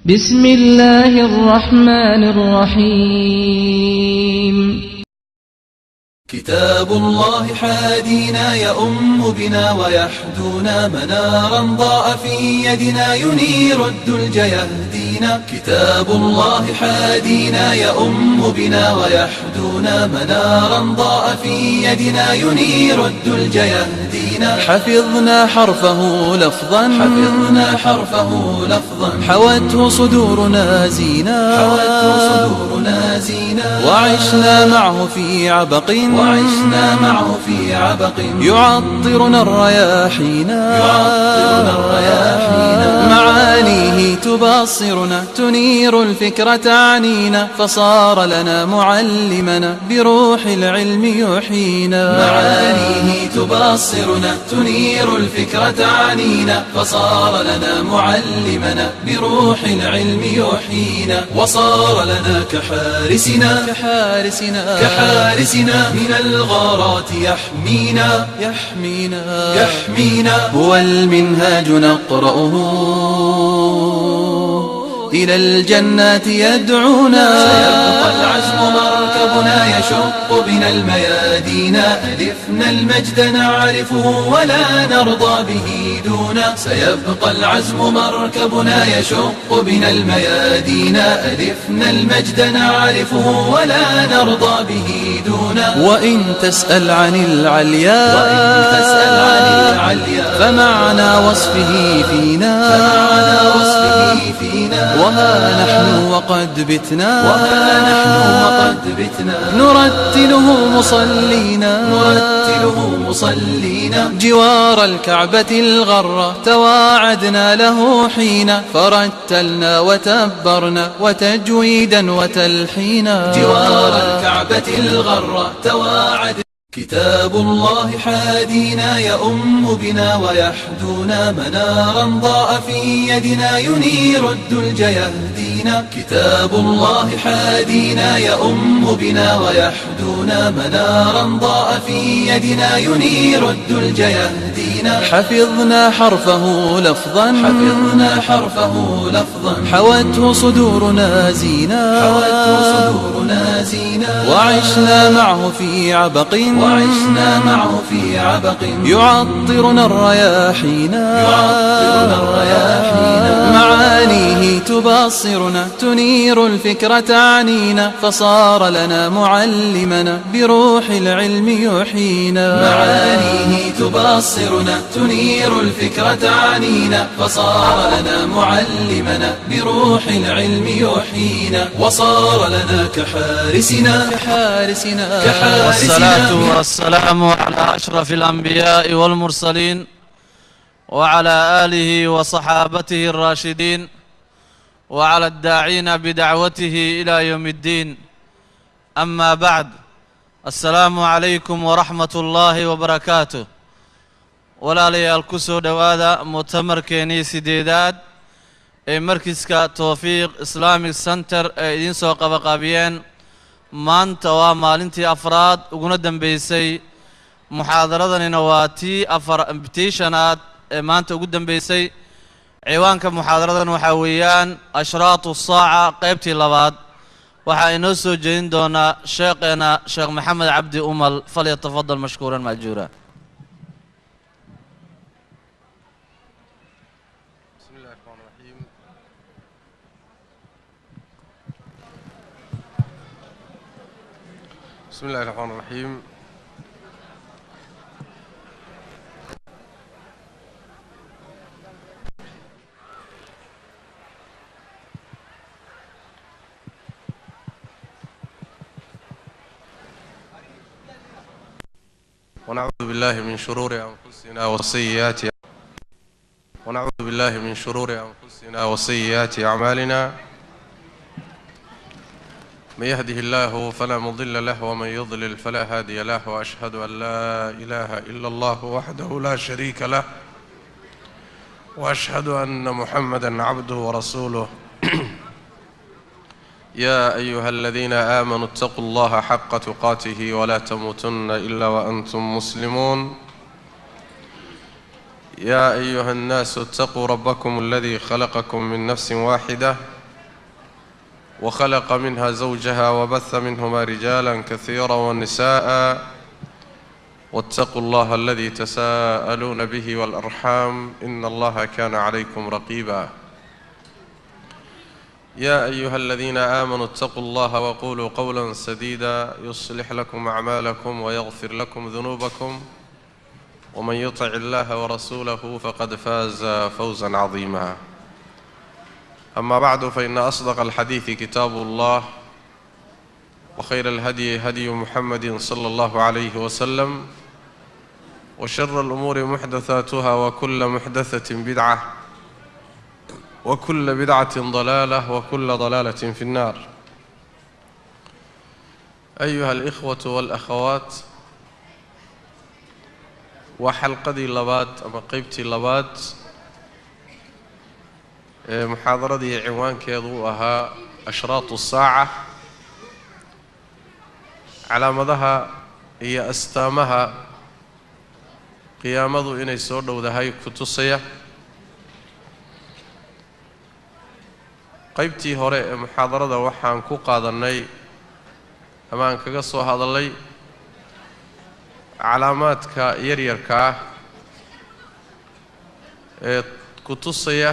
بسم الله الرحمن الرحيم. كتاب الله حادينا يؤم بنا ويحدونا منارا ضاء في يدنا ينير الدلج يهدينا. كتاب الله حادينا يؤم بنا ويحدونا منارا ضاء في يدنا ينير الدلج يهدينا. حفظنا حرفه لفظا حوته صدورنا زينا وعشنا معه في عبق يعطرنا الرياحينا معانيه تبصرنا تنير الفكر تعنينا فصار لنا معلمنا بروح العلم يحيينا. معانيه تبصرنا تنير الفكر تعنينا فصار لنا معلمنا بروح العلم يحيينا. وصار لنا كحارسنا من الغارات يحمينا. هو المنهاج نقرأه إلى الجنات يدعونا. سيبقى العزم مركبنا يشق بنا الميادين ألفنا المجد نعرفه ولا نرضى به دونا. سيبقى العزم مركبنا يشق بنا الميادين ألفنا المجد نعرفه ولا نرضى به دونا. وإن تسأل عن العليا فمعنى وصفه فينا وها نحن وقد بتنا نرتله مصلينا جوار الكعبة الغرة تواعدنا له حين فرتلنا وتبرنا وتجويدا وتلحينا. جوار الكعبة الغرة تواعدنا. كتاب الله حادينا يؤم بنا ويحدونا منارا ضاء في يدنا ينير الدلج يهدينا. كتاب الله حادينا يؤم بنا ويحدونا منارا ضاء في يدنا ينير الدلج يهدينا. حفظنا حرفه لفظا حوته صدورنا زينا وعشنا معه في عبق يعطرنا الرياحينا معانيه تبصرنا تنير الفكر تعنينا فصار لنا معلمنا بروح العلم يحيينا. معانيه تبصرنا تنير الفكر تعنينا فصار لنا معلمنا بروح العلم يحيينا. وصار لنا كحارسنا والصلاة والسلام على أشرف الأنبياء والمرسلين وعلى آله وصحابته الراشدين وعلى الداعين بدعوته إلى يوم الدين. أما بعد، السلام عليكم ورحمة الله وبركاته. walaalyaal ku soo dhowaada mu'tamarkeenii sideedaad ee markiska towfiiq islamic center ee idiin soo qabaqaabiyeen. maanta waa maalintii afraad uguna dambeysay muxaadaradanina waa tii shanaad ee maanta ugu dambeysay. ciwaanka muxaadaradan waxaa weeyaan ashraatu saaca qaybtii labaad. waxaa inoo soo jeedin doonaa sheekheena sheekh maxamed cabdi umal. falyatafadal mashkuuran maajuura. بسم الله الرحمن الرحيم. ونعوذ بالله من شرور أنفسنا وسيئات أعمالنا. من يهده الله فلا مضل له ومن يضلل فلا هادي له. وأشهد أن لا إله إلا الله وحده لا شريك له وأشهد أن محمدا عبده ورسوله. يا أيها الذين آمنوا اتقوا الله حق تقاته ولا تموتن إلا وأنتم مسلمون. يا أيها الناس اتقوا ربكم الذي خلقكم من نفس واحدة وخلق منها زوجها وبث منهما رجالا كثيرا ونساء واتقوا الله الذي تساءلون به والأرحام إن الله كان عليكم رقيبا يا أيها الذين آمنوا اتقوا الله وقولوا قولا سديدا يصلح لكم أعمالكم ويغفر لكم ذنوبكم ومن يطع الله ورسوله فقد فاز فوزا عظيما أما بعد فإن أصدق الحديث كتاب الله وخير الهدي هدي محمد صلى الله عليه وسلم وشر الأمور محدثاتها وكل محدثة بدعة وكل بدعة ضلالة وكل ضلالة في النار أيها الإخوة والأخوات وحلقدي لبات أما قيبتي لبات محاضرتي عنوان كيضوءها أشراط الساعة علامتها هي أستامها قيامة إني سور ودهاي كتوسية qaybtii hore ee muxaadarada waxaan ku qaadanay ama aan kaga soo hadalay calaamaadka yaryarka ah ee ku tusaya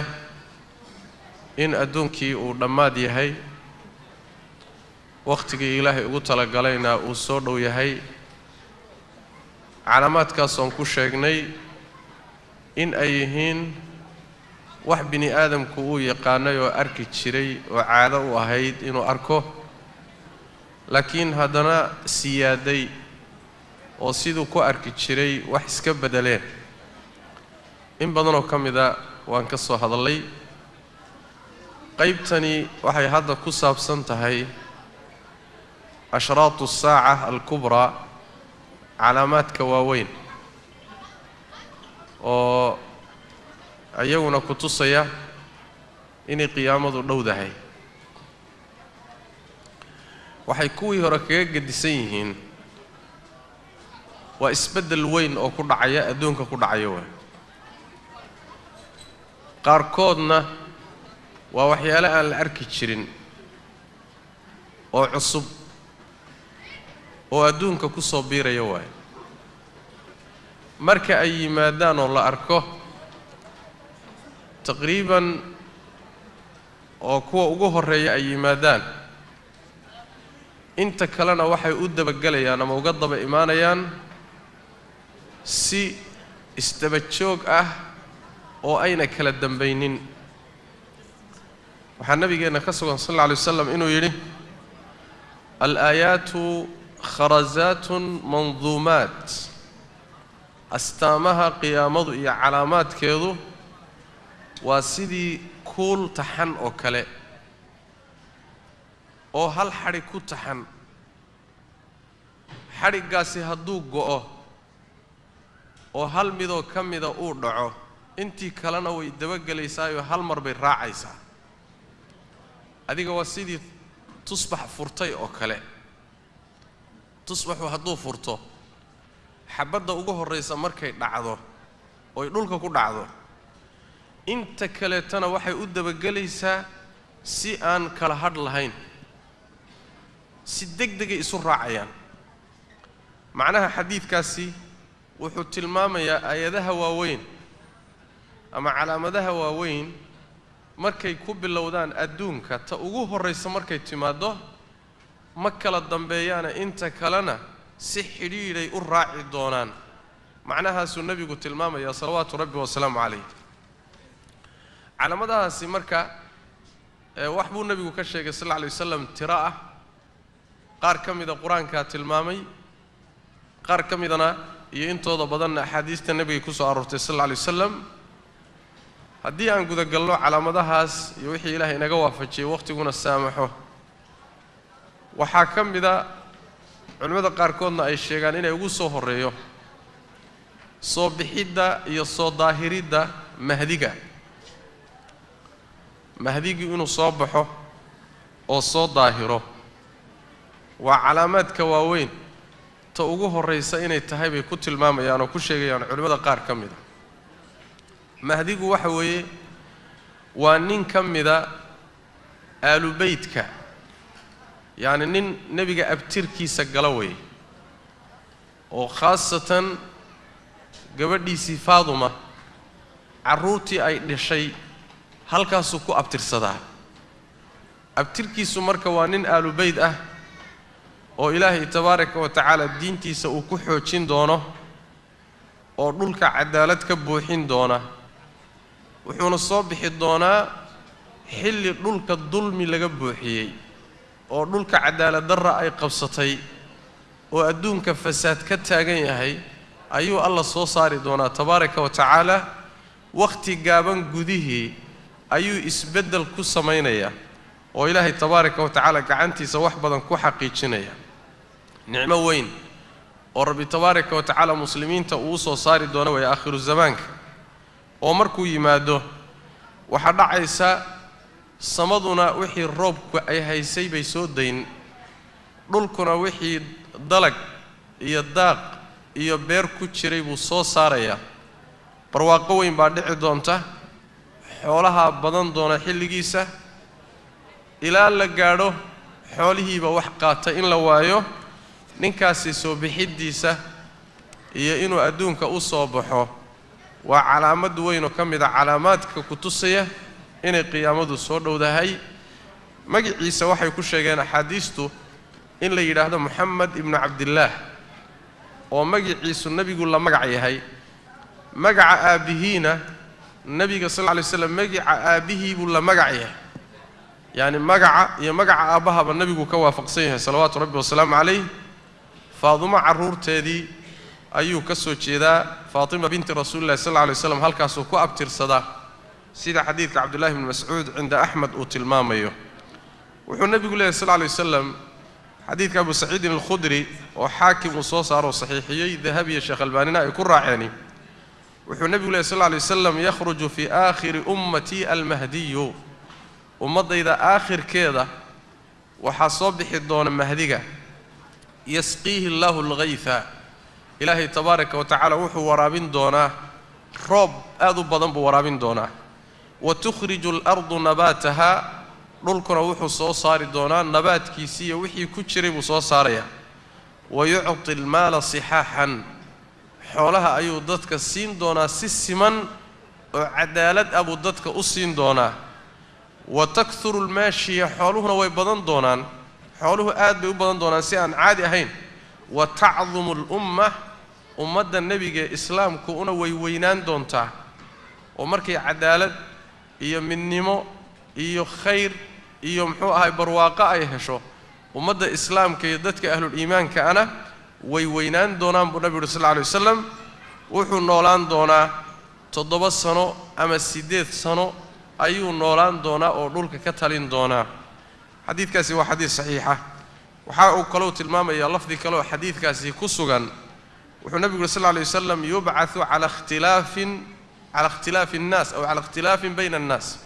in adduunkii uu dhammaad yahay waqtigii Ilaahay ugu talagalayna uu soo dhow yahay calaamaadkaas oo ku sheegnay in ay yihiin wax bini aadamku uu yaqaanay oo arki jiray oo caado u ahayd inuu arko laakiin haddana siyaaday oo sidoo ku arki jiray wax iska bedeleen in badan oo kamida waan ka soo hadalay qaybtani waxay hadda ku saabsan tahay ashraatu saaca al-kubra calaamaadka waaweyn oo ayaguna ku tusaya inay qiyaamadu dhowdahay waxay kuwii hore kaga gedisan yihiin waa isbedel weyn oo ku dhacaya adduunka ku dhacaya way qaarkoodna waa waxyaalo aan la arki jirin oo cusub oo adduunka ku soo biiraya way marka ay yimaadaan oo la arko تقريبا oo kuwa ugu horeeya ay yimaadaan inta kalena waxay u dabagalayaan ama uga daba imaanayaan si istaba joog ah oo ayna kala dambaynin waxa nabigeena ka sugan sallallahu alayhi wasallam inuu yiri al-ayatu kharazatun manzumat astaamaha qiyaamadu iyo calaamaadkeedu waa sidii kuul taxan oo kale oo hal xarig ku taxan xarigaasi hadduu go'o oo hal midoo ka mida uu dhaco intii kalena way dabagalaysaa oo hal mar bay raacaysaa adiga waa sidii tusbax furtay oo kale tusbaxu hadduu furto xabadda ugu horeysa markay dhacdo oo dhulka ku dhacdo inta kaleetana waxay u dabagalaysaa si aan kala hadh lahayn si degdeg isu raacayaan macnaha xadiidkaasi wuxuu tilmaamayaa aayadaha waaweyn ama calaamadaha waaweyn markay ku bilowdaan adduunka ta ugu horeysa markay timaado ma kala dambeeyana inta kalena si xidhiidhay u raaci doonaan macnahaasuu nabigu tilmaamayaa salawaatu rabbi wa salaamu calayh calaamadahaasi marka wax buu nabigu ka sheegay sallallahu alayhi wasallam tira ah qaar kamida quraanka tilmaamay qaar kamidana iyo intooda badan axaadiista nabiga ku soo aroortay sallallahu alayhi wasallam haddii aan guda galno calaamadahaas iyo wixii Ilaahay inaga waafajiyay waqtiguna saamaxo waxaa kamida culimada qaarkoodna ay sheegaan inay ugu soo horeeyo soo bixidda iyo soo daahiridda mahdiga inuu soo baxo oo soo daahiro waa calaamaadka waaweyn ta ugu horeysa inay tahay bay ku tilmaamayaan oo ku sheegayaan culimada qaar kamida mahdigu waxa weeye waa nin ka mida aalu beydka yani nin nabiga abtirkiisa gala way oo khaasatan gabadhiisii Faaduma caruurtii ay dhashay halkaas ku abtirsadaa abtirkiisu marka waa nin aalu beyd ah oo Ilaahay tabaaraka wa tacaala diintiisa uu ku xoojin doono oo dhulka cadaalad ka buuxin doona wuxuuna soo bixi doonaa xilli dhulka dulmi laga buuxiyay oo dhulka cadaalad darra ay qabsatay oo adduunka fasaad ka taagan yahay ayuu Allah soo saari doonaa tabaaraka wa tacaala waqti gaaban gudihii ayuu isbedel ku sameeynaya oo Ilaahay tabaaraka wa tacaala gacantiisa wax badan ku xaqiijinaya nicmo weyn oo Rabbi tabaaraka wa tacaala muslimiinta uu soo saari doono way aakhiru zamaanka oo markuu yimaado waxa dhacaysa samaduna wixii roobku ay haysay bay soo dayn dhulkuna wixii dalag iyo daaq iyo beer ku jiray buu soo saaraya barwaaqo weyn baa dhici doonta xoolaha badan doona xilligiisa ilaa la gaadho xoolihiiba wax qaata in la waayo ninkaasi soo bixidiisa iyo inuu adduunka u soo baxo waa calaamad weyn oo kamid ah calaamaadka ku tusaya inay qiyaamadu soo dhowdahay magaciisa waxay ku sheegeen axaadiistu in la yiraahdo Muhammad ibn Abdullah oo magaciisu nabigu la magac yahay magaca aabihiina nabiga sallallahu alayhi wasallam magaca aabihi buu la magac yahay yani magaca iyo magaca aabahaba nabigu ka waafaqsan yahay salawaatu rabbi wa salaamu alayhi Faaduma caruurteedii ayuu ka soo jeedaa Faatima binti Rasuulillah sallallahu alayhi wasallam halkaas uu ku abtirsada sida xadiidka Abdullah ibn Mas'ud cinda Ahmad uu tilmaamayo wuxuu nabigu leeyahay sallallahu alayhi wasallam xadiidka Abu Sa'id al-Khudri oo xaakim uu soo saaro saxiixiyay Dhahabi iyo Sheekh Albanina ay ku raaceen wuxuu nabigu leeyahay sallallahu alayhi wasallam yakhruju fi aakhir ummati al-mahdi ummadayda aakhirkeeda waxa soo bixi doona mahdiga يسقيه الله الغيث إلهي تبارك وتعالى وحو ورابين دونا روب آذو بضنب ورابين دونا وتخرج الأرض نباتها نلقنا وحو صوصار دونا نبات كيسية وحي كتشرب صوصاريا ويعطي المال صحاحا حولها أيو ضدك السين دونا سيسمن وعدالة أبو ضدك السين دونا وتكثر الماشية حولهنا ويبضن دونان حوله آد بيبضن دونان سيان عادي أهين وتعظم الأمة أمد النبي إسلام كونا ويوينان دونتا ومركي عدالة إيو من نمو إيو خير إيو محوها برواقع يهشو ومد إسلام كيدتك أهل الإيمان كأنا ويوينان دونان بنبي صلى الله عليه وسلم وحو نولان دونا تضبط سنو أما السيديث سنو أيو نولان دونا أو نولك كتالين دونا حديث كاسي وحديث صحيحة وحاو قلوت الماما يا لفظي قلو حديث كاسي كسوغان وحو النبي صلى الله عليه وسلم يبعث على اختلاف الناس أو على اختلاف بين الناس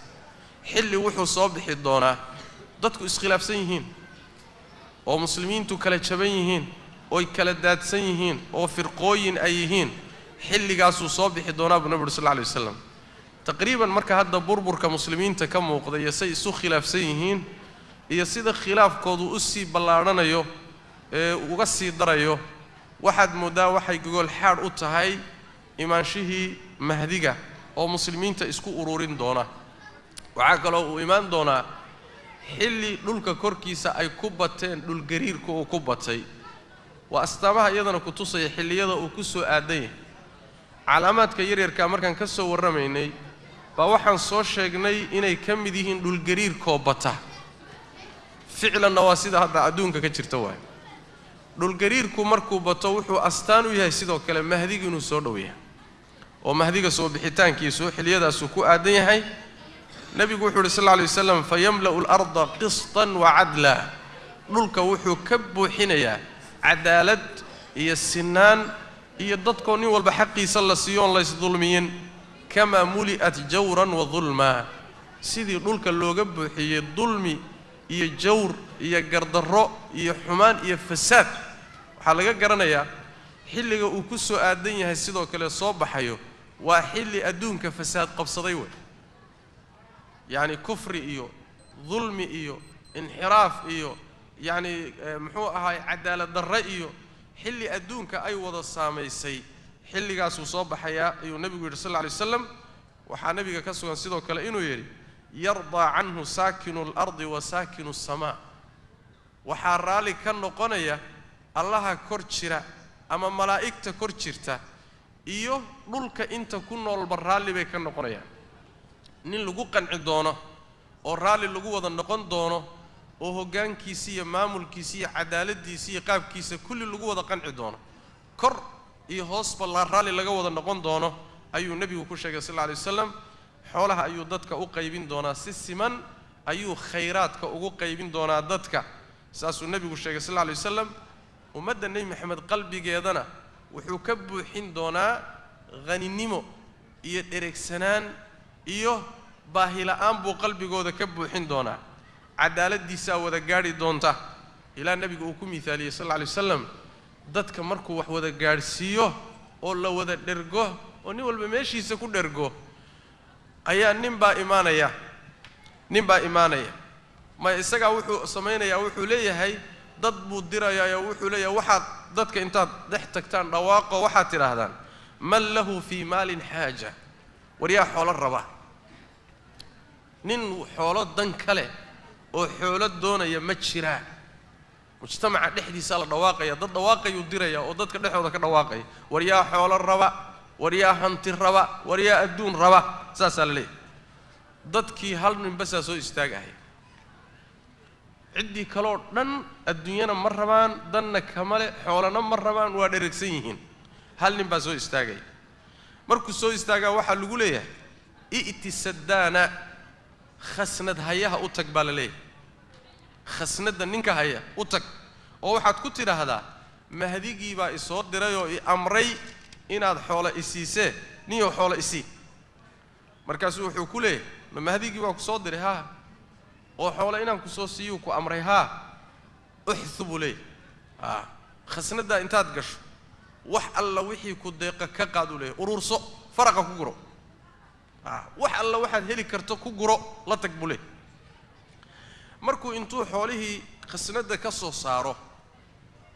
حل وحو صبح الدونا ضدكو اسخلاف سيهين أو مسلمين تكالت شبيهين أو يكالدات سيهين أو فرقوين أيهين حل قاسو صبح الدونا بالنبي صلى الله عليه وسلم تقريبا مركا هذا بربر كمسلمين تكمو قضية سو خلاف سيهين iyo sida khilaafkoodu u sii ballaaranayo uga sii darayo waxaad moodaa waxay gogol xaar u tahay imaanshihii mahdiga oo muslimiinta isku ururin doona waxa kale oo imaan doona xilli dhulka korkiisa ay ku bateen dhul gariirku oo ku batay waa astaamaha iyadana ku tusay xilliyada uu ku soo aaday calaamaadka yaryarka markaan ka soo warramaynay ba waxaan soo sheegnay inay ka mid yihiin dhul gariirkoo bata فعلا نواسيد هذا أدونك كتير واي دول قريركو مركو بطو وحو أستانو يهي سيدو كلام مهديك نسودوية ومهديك سو بحيتان كيسو حليدا سوكو آدين هاي نبي قوحو صلى الله عليه وسلم فيملأ الأرض قسطا وعدلا دولك وحو كبو حينيا عدالة إيا السنان إيا الضدكوني والبحقي صلى سيون ليس ظلميين كما ملئت جورا وظلما سيدي دولك اللو قبو حي الظلمي iyo jawr iyo gardarro iyo xumaan iyo fasaad waxa laga garanayaa xilliga uu ku soo aadan yahay sidoo kale soo baxayo وحل أدونك فساد قبصدي يعني كفر إيو ظلم إيو انحراف إيو يعني محوها عدالة الرأي حل أدونك أي وضع الساميسي حل قاسو صوب حياة أيو النبي صلى الله عليه وسلم وحا نبي كسوان سيدو كلا إنو يري يرضى عنه ساكن الأرض وساكن السماء وحا رالي كان نقونيا الله كورتشرا أما ملائكة كورتشرتا إيو نلك إنت كنو البرالي بي كان نقونيا نين لغو قنع دونه ورالي لغو وضا نقون دونه وهوغان كيسي مامول كيسي عدالة ديسي قاب كيسي كل لغو وضا قنع دونه كر إيه هوس بالله رالي لغو وضا نقون دونه أيو النبي وكوشيك صلى الله عليه وسلم حولها أيو دادك أقايبين دونا سيسمن أيو خيراتك أقايبين دونا دادك ساسو النبي وكوشيك صلى الله عليه وسلم ومدى النبي محمد قلبي قيادنا وحكبو حين دونا غني نيمو إيه إريكسنان إيو باهلا أنبو قلبي قودا كبو حين دونا عدالة ديسا وذا قاري دونتا إلى النبي وكو مثالي صلى الله عليه وسلم دادك مركو وحوذا قاري سيو أولا وذا درقوه ونقول بمشي سكون درجو أيا نبى إيمانيا ما يسقى وحو سمينا يا وحو ليه هاي ضد بدرا يا وحو ليه واحد ضدك أنت ضحتك تان رواقة واحد ترى هذا من له في مال حاجة ورياح حول الربا نين حولات دنكله وحولات دون يمشيرها مجتمع نحدي سال رواقة يا ضد رواقة يدرا يا وضدك نحوذك رواقة ورياح حول الربا وريا هنتي الربا وريا الدون ربا ساسال لي ضدكي هل من بس سو استاغاي عندي كلور دن الدنيا مربان دن كمل خولنا مربان وا ديركسن يهين هل من بس سو استاغاي markuu soo istaaga waxa lagu leeyahay iitisadana khasnad hayaha u tag balale khasnada ninka haya u tag oo waxaad ku tiraahdaa mahdigii baa isoo diray oo amray inaad xoolo isiisee niyo xoolo isii markaas wuxuu ku leeyahay mahdigii baa ku soo diray ha oo xoolo inaan ku soo siiyo ku amray ha uxsubu lay khasnada intaad gasho wax alla wixii ku deeqa ka qaadu leh ururso faraqa ku guro wax alla waxaad heli karto ku guro la tag bule markuu intuu xoolihii khasnada ka soo saaro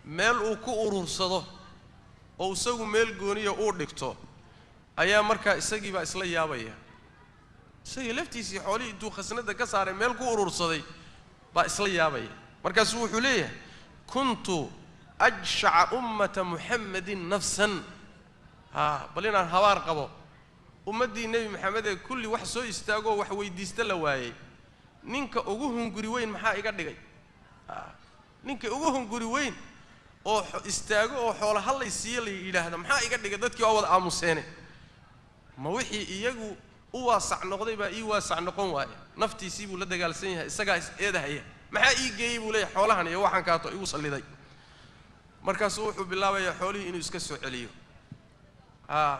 meel uu ku urursado oo isagu meel gooniyo uu dhigto ayaa markaa isagii baa isla yaabaya isagii laftiisii xoolihii intuu khasnada ka saaray meel ku urursaday baa isla yaabaya markaas wuxuu leeyahay kuntu أجشع أمة محمد نفسا بلينا هوار قبو أمتي النبي محمد كل واحد سو يستاغو واحد ويديست لواي نينك أوجوهم قريوين محا يقدقي نينك أوجوهم قريوين أو استاغو أو حول هلا يسيل إلى هذا محا يقدقي دتك أول عاموسينه ما وحي إيجو واسع نقضي بقى واسع نقوم واي نفتي سيبو لدى قال سينها السجايس إيه ده هي محا يجيبوا لي حولها نيا واحد كاتو يوصل لذي markaas wuxuu bilaabay xoolihii inuu iska soo celiyo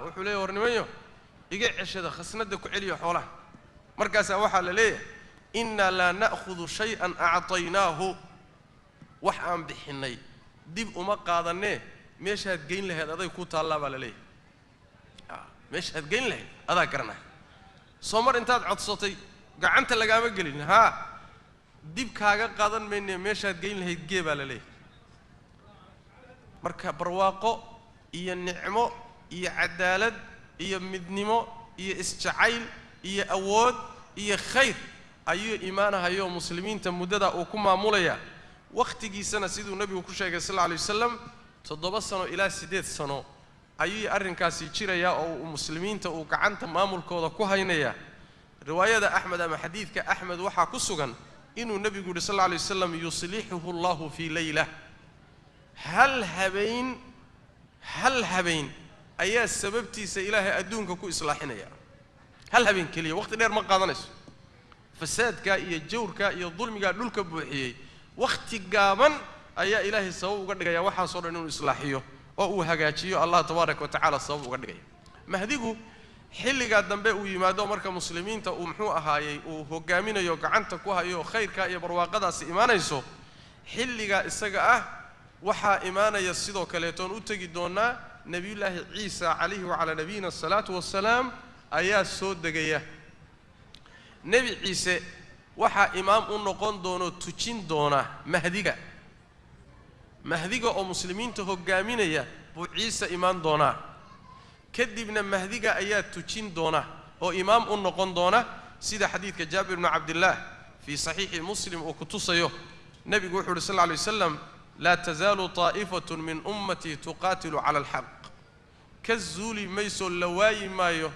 wuxuu leeyahay warnimayo iga ceshada khasnada ku celiyo xoolaha markaas waxa la leeyahay inna la na'khudhu shay'an a'taynaahu wax aan bixinay dib uma qaadanee meeshaad geyn lahayd aday ku taallaa baa la leeyahay meeshaad geyn lahayd adaa garanay soo mar intaad codsatay gacanta lagaama gelin dib kaaga qaadan meynee meeshaad geyn lahayd gee baa la leeyahay marka barwaaqo iyo nicmo iyo cadaalad iyo midnimo iyo isjacayl iyo awood iyo khayr ayuu iimaanahayo muslimiinta muddada uu ku maamulaya waqtigiisana siduu nabigu ku sheegay sallallahu alayhi wasallam 7 sano ilaa 8 sano ayuu arrinkaasi jiraya oo muslimiinta uu gacanta maamulkooda ku haynaya riwaayada Ahmad ama xadiidka Ahmad waxa ku sugan inuu nabigu sallallahu alayhi wasallam yuslihuhu Allahu fi layla هل هبين أي سببتي سإله أدونك كو إصلاحنا يا هل هبين كليه وقت دير ما قادناش فساد كا يا جور كا يا ظلم كا دولك بوحيي وقت قامن أي إلهي سو وقد يا وحا صور إنه إصلاحيه أو هجاجيه الله تبارك وتعالى سو وقد جاي مهديكو حل قدام بقى ويمادو مركا مسلمين تأمحوا هاي وهجامين يوقعنت كوها يو خير كا يبرواقدا سإيمان حل قا السجاء waxaa iimaanaya sidoo kale toon u tagi doonaa نبي الله عيسى عليه وعلى نبينا الصلاة والسلام أيا سود دقيا نبي عيسى وحا إمام النقون دونه تجين دونه مهديك أو مسلمين تهجامين يا بو عيسى إمام دونه كدبنا مهديك أيا تجين دونه أو إمام النقون دونه سيد حديث جابر بن عبد الله في صحيح مسلم وكتصيه نبي قول صلى الله عليه وسلم لا تزال طائفة من أمتي تقاتل على الحق كالزولي ميسو اللواي مايو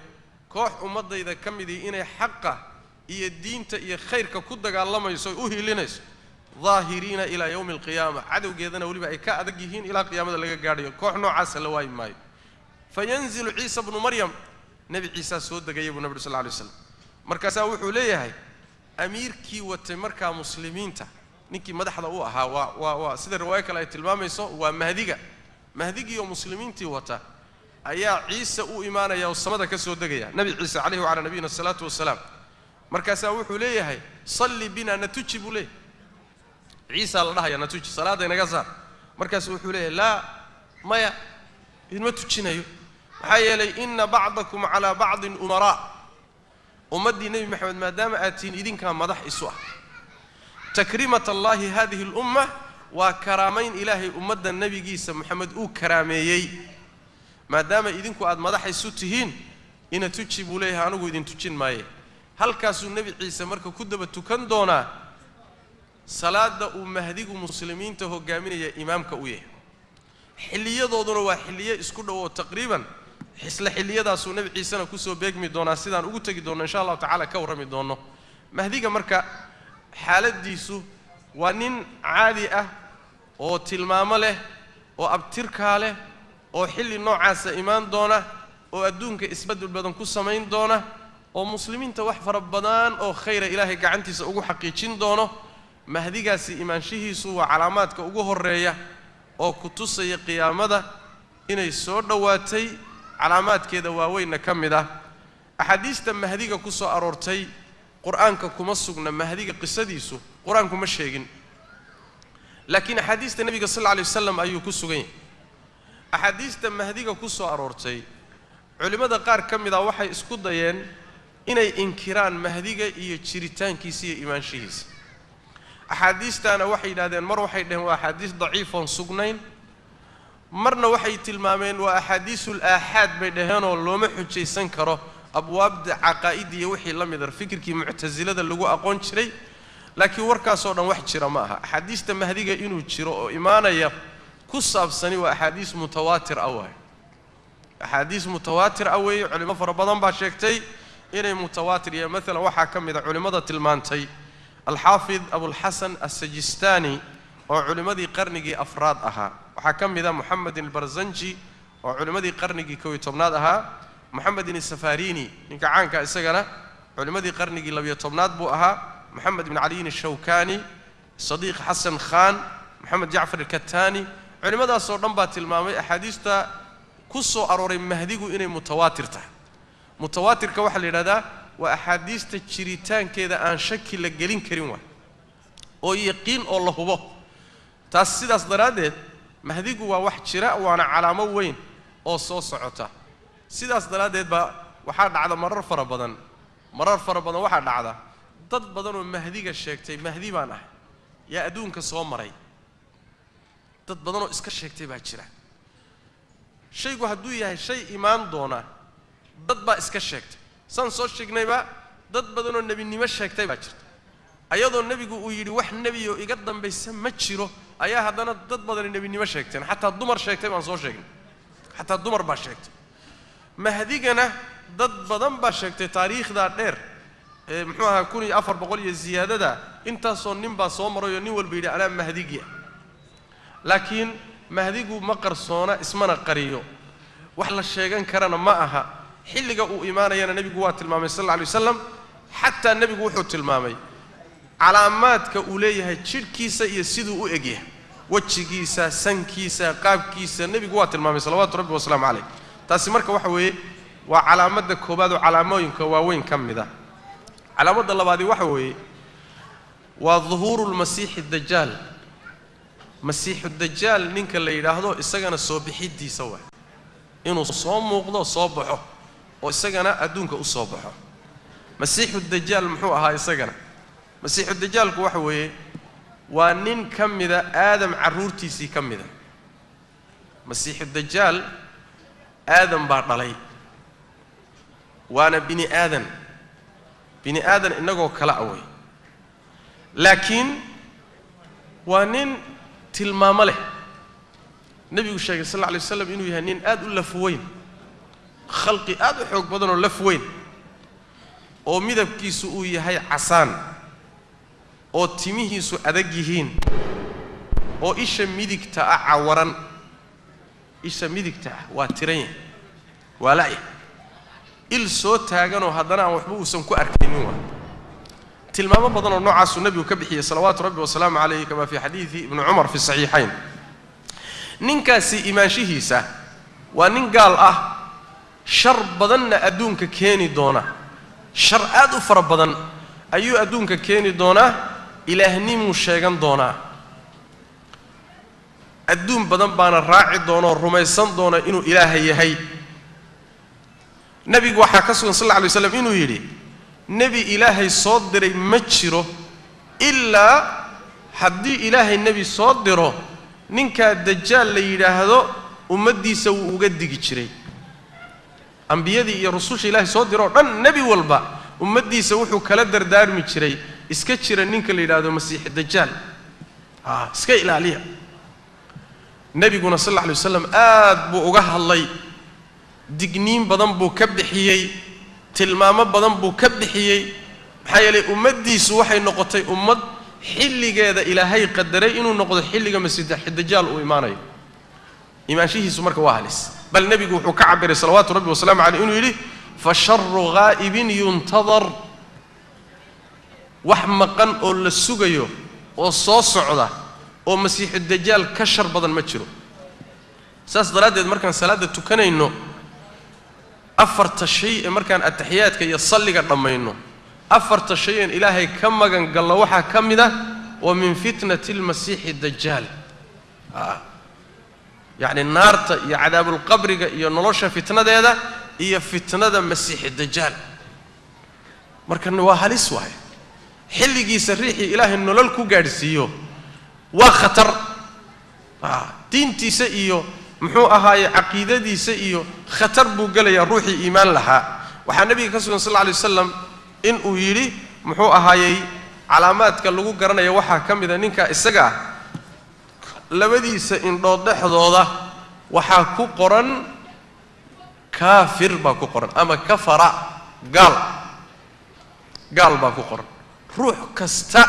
كوح أمضي إذا كمدي إني حقه إيا الدين إيا خيرك كدك الله ميسو أهي لنس ظاهرين إلى يوم القيامة عدو قيدنا ولي بأي كأدقيهين إلى قيامة اللي قاعدين كوح نوعاس اللواي مايو فينزل عيسى بن مريم نبي عيسى سود دقيب النبي صلى الله عليه وسلم مركزا وحو ليهي أمير كي وتمركا مسلمين تا نيكي مدحدا او اها سيده روايه كلا ay tilmaamayso waa mahdiga iyo muslimiintii wata ayaa ciise u iimaanaya oo samada ka soo degaya nabi ciise alayhi wa ala nabiyina salatu wassalam markaas wuxuu leeyahay salli bina natujibu leh ciise la dhahay natuji salaada inaga saar markaas wuxuu leeyahay la maya inma tujinayo waxa yeelay inna ba'dakum ala ba'd umara ummadii nabi maxamed maadaama aatiin idinka madax isu ah تكريمة الله هذه الأمة وكرامين إلهي أمة النبي جيسى محمد كراميي ما دام إذنكم أد مدح السوتهين إن تجيبوا ليها أنو إذن تجين ماي هل كاسو النبي عيسى مركو كدب تكن دونا صلاة مهديك مسلمين تهو قامين يا إمامك ويه حلية دودنا وحلية اسكودوا تقريبا حسل حلية داسو النبي عيسى نكسو بيجمي دونا سيدان أقول دونا إن شاء الله تعالى كورمي دونا مهديك مركا xaaladiisu waa nin caadi ah oo tilmaamo leh oo abtirka leh oo xilli noocaas iimaan doona oo adduunka isbedel badan ku sameyn doona oo muslimiinta wax fara badan oo khayr ilaahay gacantiisa ugu xaqiijin doono mahdigaasi iimaanshihiisu waa calaamaadka ugu horeeya oo ku tusaya qiyaamada inay soo dhawaatay calaamaadkeeda waaweyn ka mid ah axaadiista mahdiga ku soo aroortay قرآنك كما سجنا مهديك قصديسو قرآنك ما شيء لكن أحاديث النبي صلى الله عليه وسلم أيو كسجين أحاديث مهديك كسو أرورتي علماء قار كم إذا واحد اسكت ضيان إني إنكران مهديك يشريتان كيسي إيمان شيس أحاديث أنا واحد هذا مرة واحد هو أحاديث ضعيف سجنين مرنا واحد تلمامين وأحاديث الآحاد بينهن والله ما حد شيء سنكره أبواب عقائدية وحي لم يدر فكر كي معتزلة اللي أقون شري لكن وركا صورنا واحد شرا معها حديث مهديك إنه شرا إيمانا يا كصاب سني وأحاديث متواتر أوي أحاديث متواتر أوي علماء فربضان باشيكتي إنه متواتر يا مثلا وحا كم إذا علماء تلمانتي الحافظ أبو الحسن السجستاني وعلماء دي قرنجي أفراد أها وحا كم إذا محمد البرزنجي وعلماء دي قرنجي كوي تبناد أها محمد السفاريني نك عنك إسقنا علماء قرني لبي طبنات بوها محمد بن علي الشوكاني صديق حسن خان محمد جعفر الكتاني علماء صورنا بات المامي أحاديث كسو أرور مهديجو إني متواتر كواحد لهذا وأحاديث تشريتان كذا عن شكل لجلين كريمة أو يقين الله هو تأسيد أصدرات مهديجو واحد شراء وأنا على موين أو صوص عطا sidaas daradeed ba waxa dhacda marar fara badan waxa dhacda dad badan oo mahdiga sheegtay mahdi baan ah yaa adduunka soo maray dad badan oo iska sheegtay baa jira shaygu hadduu yahay shay iimaan doona dad baa iska sheegtay san soo sheegnayba dad badan oo nabinimo sheegtay baa jirta ayadoo nabigu uu yiri wax nabi oo iga dambaysa ma jiro ayaa haddana dad badan nabinimo sheegteen xataa dumar sheegtay baan soo sheegnay xataa dumar baa sheegtay مهدينا ضد بدن بشكل تاريخ دا دير محوها كوني أفر بقول زيادة دا أنت صنّم بصومر يوني والبيد على مهديجيا لكن مهديجو مقر صونا اسمنا قريو وحلا الشيغان كرنا معها حل جاءوا إيمانا يا نبي جوات المامي صلى الله عليه وسلم حتى النبي جوحت المامي علامات كأوليها تشركيسة يسيدوا أجيه وتشكيسة سنكيسة قابكيسة النبي جوات المامي صلوات ربي وسلام عليه taasi marka waxa weeye waa calaamada koobaad oo calaamooyinka waaweyn kamida calaamada labaad waxa weeye waa dhuhurul masiih ad-dajjal ninka la yiraahdo isagana soo bixidiisa waa إنه صوم مقضى صبحه وسجنا أدونك أصبحه مسيح الدجال محوها هاي سجنا مسيح الدجال كوحوي وانين كم ذا آدم عرورتي سي كم ذا مسيح الدجال آدم بعد علي وأنا بني آدم إنه كلاوي لكن وانين تلمام له النبي صلى الله عليه وسلم إنه يهنين آد ولا فوين خلقي آد حق بدن ولا فوين أو مذهب كيسو يهاي عسان أو تيميه سو أدقيهين أو إيش ميدك تاع عوران إيش ميدك تاع واترين ولا الصوت تاجنو هذانا وحبوه سنكو أركينوه تلمام بدن النوع النبي وكبحي صلوات ربي وسلام عليه كما في حديث ابن عمر في الصحيحين ننكاسي إيمان شهيسة وننقال شر بدن أدونك كيني دونا شر آدو فر بدن أيو أدونك كيني دونا إلهني مشيغان دونا أدون بدن بانا راعي دونا رميسان دونا إنو إلهي يهي نبي وحاكسو صلى الله عليه وسلم إنو يري نبي إلهي صدري مجره إلا حدي إلهي النبي صدره نينكا الدجال ليرا هذا أمدي سو وجدي كشري أنبيادي يا رسول الله صدره النبي والبا أمدي سوحو كلا دردار مشري إسكتشر نينكا ليرا هذا مسيح الدجال إسكيل عليها النبي قلنا صلى الله عليه وسلم بو أجاه الله دقنين بدن بو كبحيي تلمام بدن بو كبحيي حيالي أمدي سوحي نقطي أمد حلي جاذا إلهي قدري إنه نقض حلي جا مسجد الدجال وإيماني إيمان شيء سمرك واهلس بل النبي يقول كعبر صلوات ربي وسلام عليه إنه يلي فشر غائب ينتظر وحمقا أول السجيو والصوص عذا ومسيح الدجال كشر بدن متشرو ساس ضلاد مركان سلادة تكني إنه أفرت الشيء مركان التحيات كي يصلي قد ما إنه أفرت الشيء إلهي كم قال الله وحى كم ده ومن فتنة المسيح الدجال يعني النار يا عذاب القبر يا نلوش فتنة ده هي فتنة المسيح الدجال مركان واهل سواي حلقي سريحي إلهي إنه للكو قارسيو وخطر دينتي سئيو محوها هاي عقيدة دي سئيو خطر بوقل يا روحي إيمان لها وحا النبي صلى الله عليه وسلم إن أويري محوها هاي علامات كاللغو قرنا يوحا كم إذا ننكا إساقا لبدي سئن دوضح دوضة وحا كو قرن كافر باكو قرن أما كفر قال باكو قرن روح كستا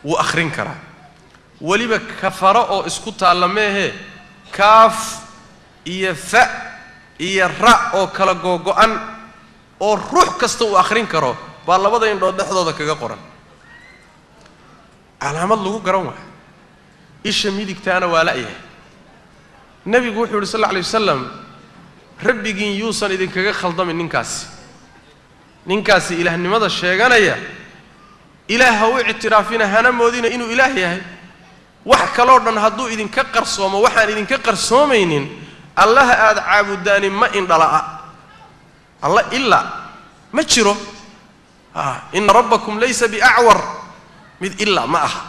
وأخرين كرا وليبا كفر أو اسكت على ميه كاف إيه فاء إيه راء أو كلا جوجان أو روح كستا وآخرين كرا بالله بدأ ينضد حدا كذا قرن علامة لغو قرنوا إيش ميدك تانا ولا إيه النبي يقول صلى الله عليه وسلم ربي جين يوصل إذا كذا خلطة من ننكاسي إله النماذج الشيغان إيه إله هو اعترافنا هنا مودينا إنه إله يهي wax kala dhan haduu idin ka qarsoomo waxaan idin ka qarsoomaynin Allah aad caabudaan ma indhala Allah illa ma jiro in rabbakum laysa bi'awar mid illa ma aha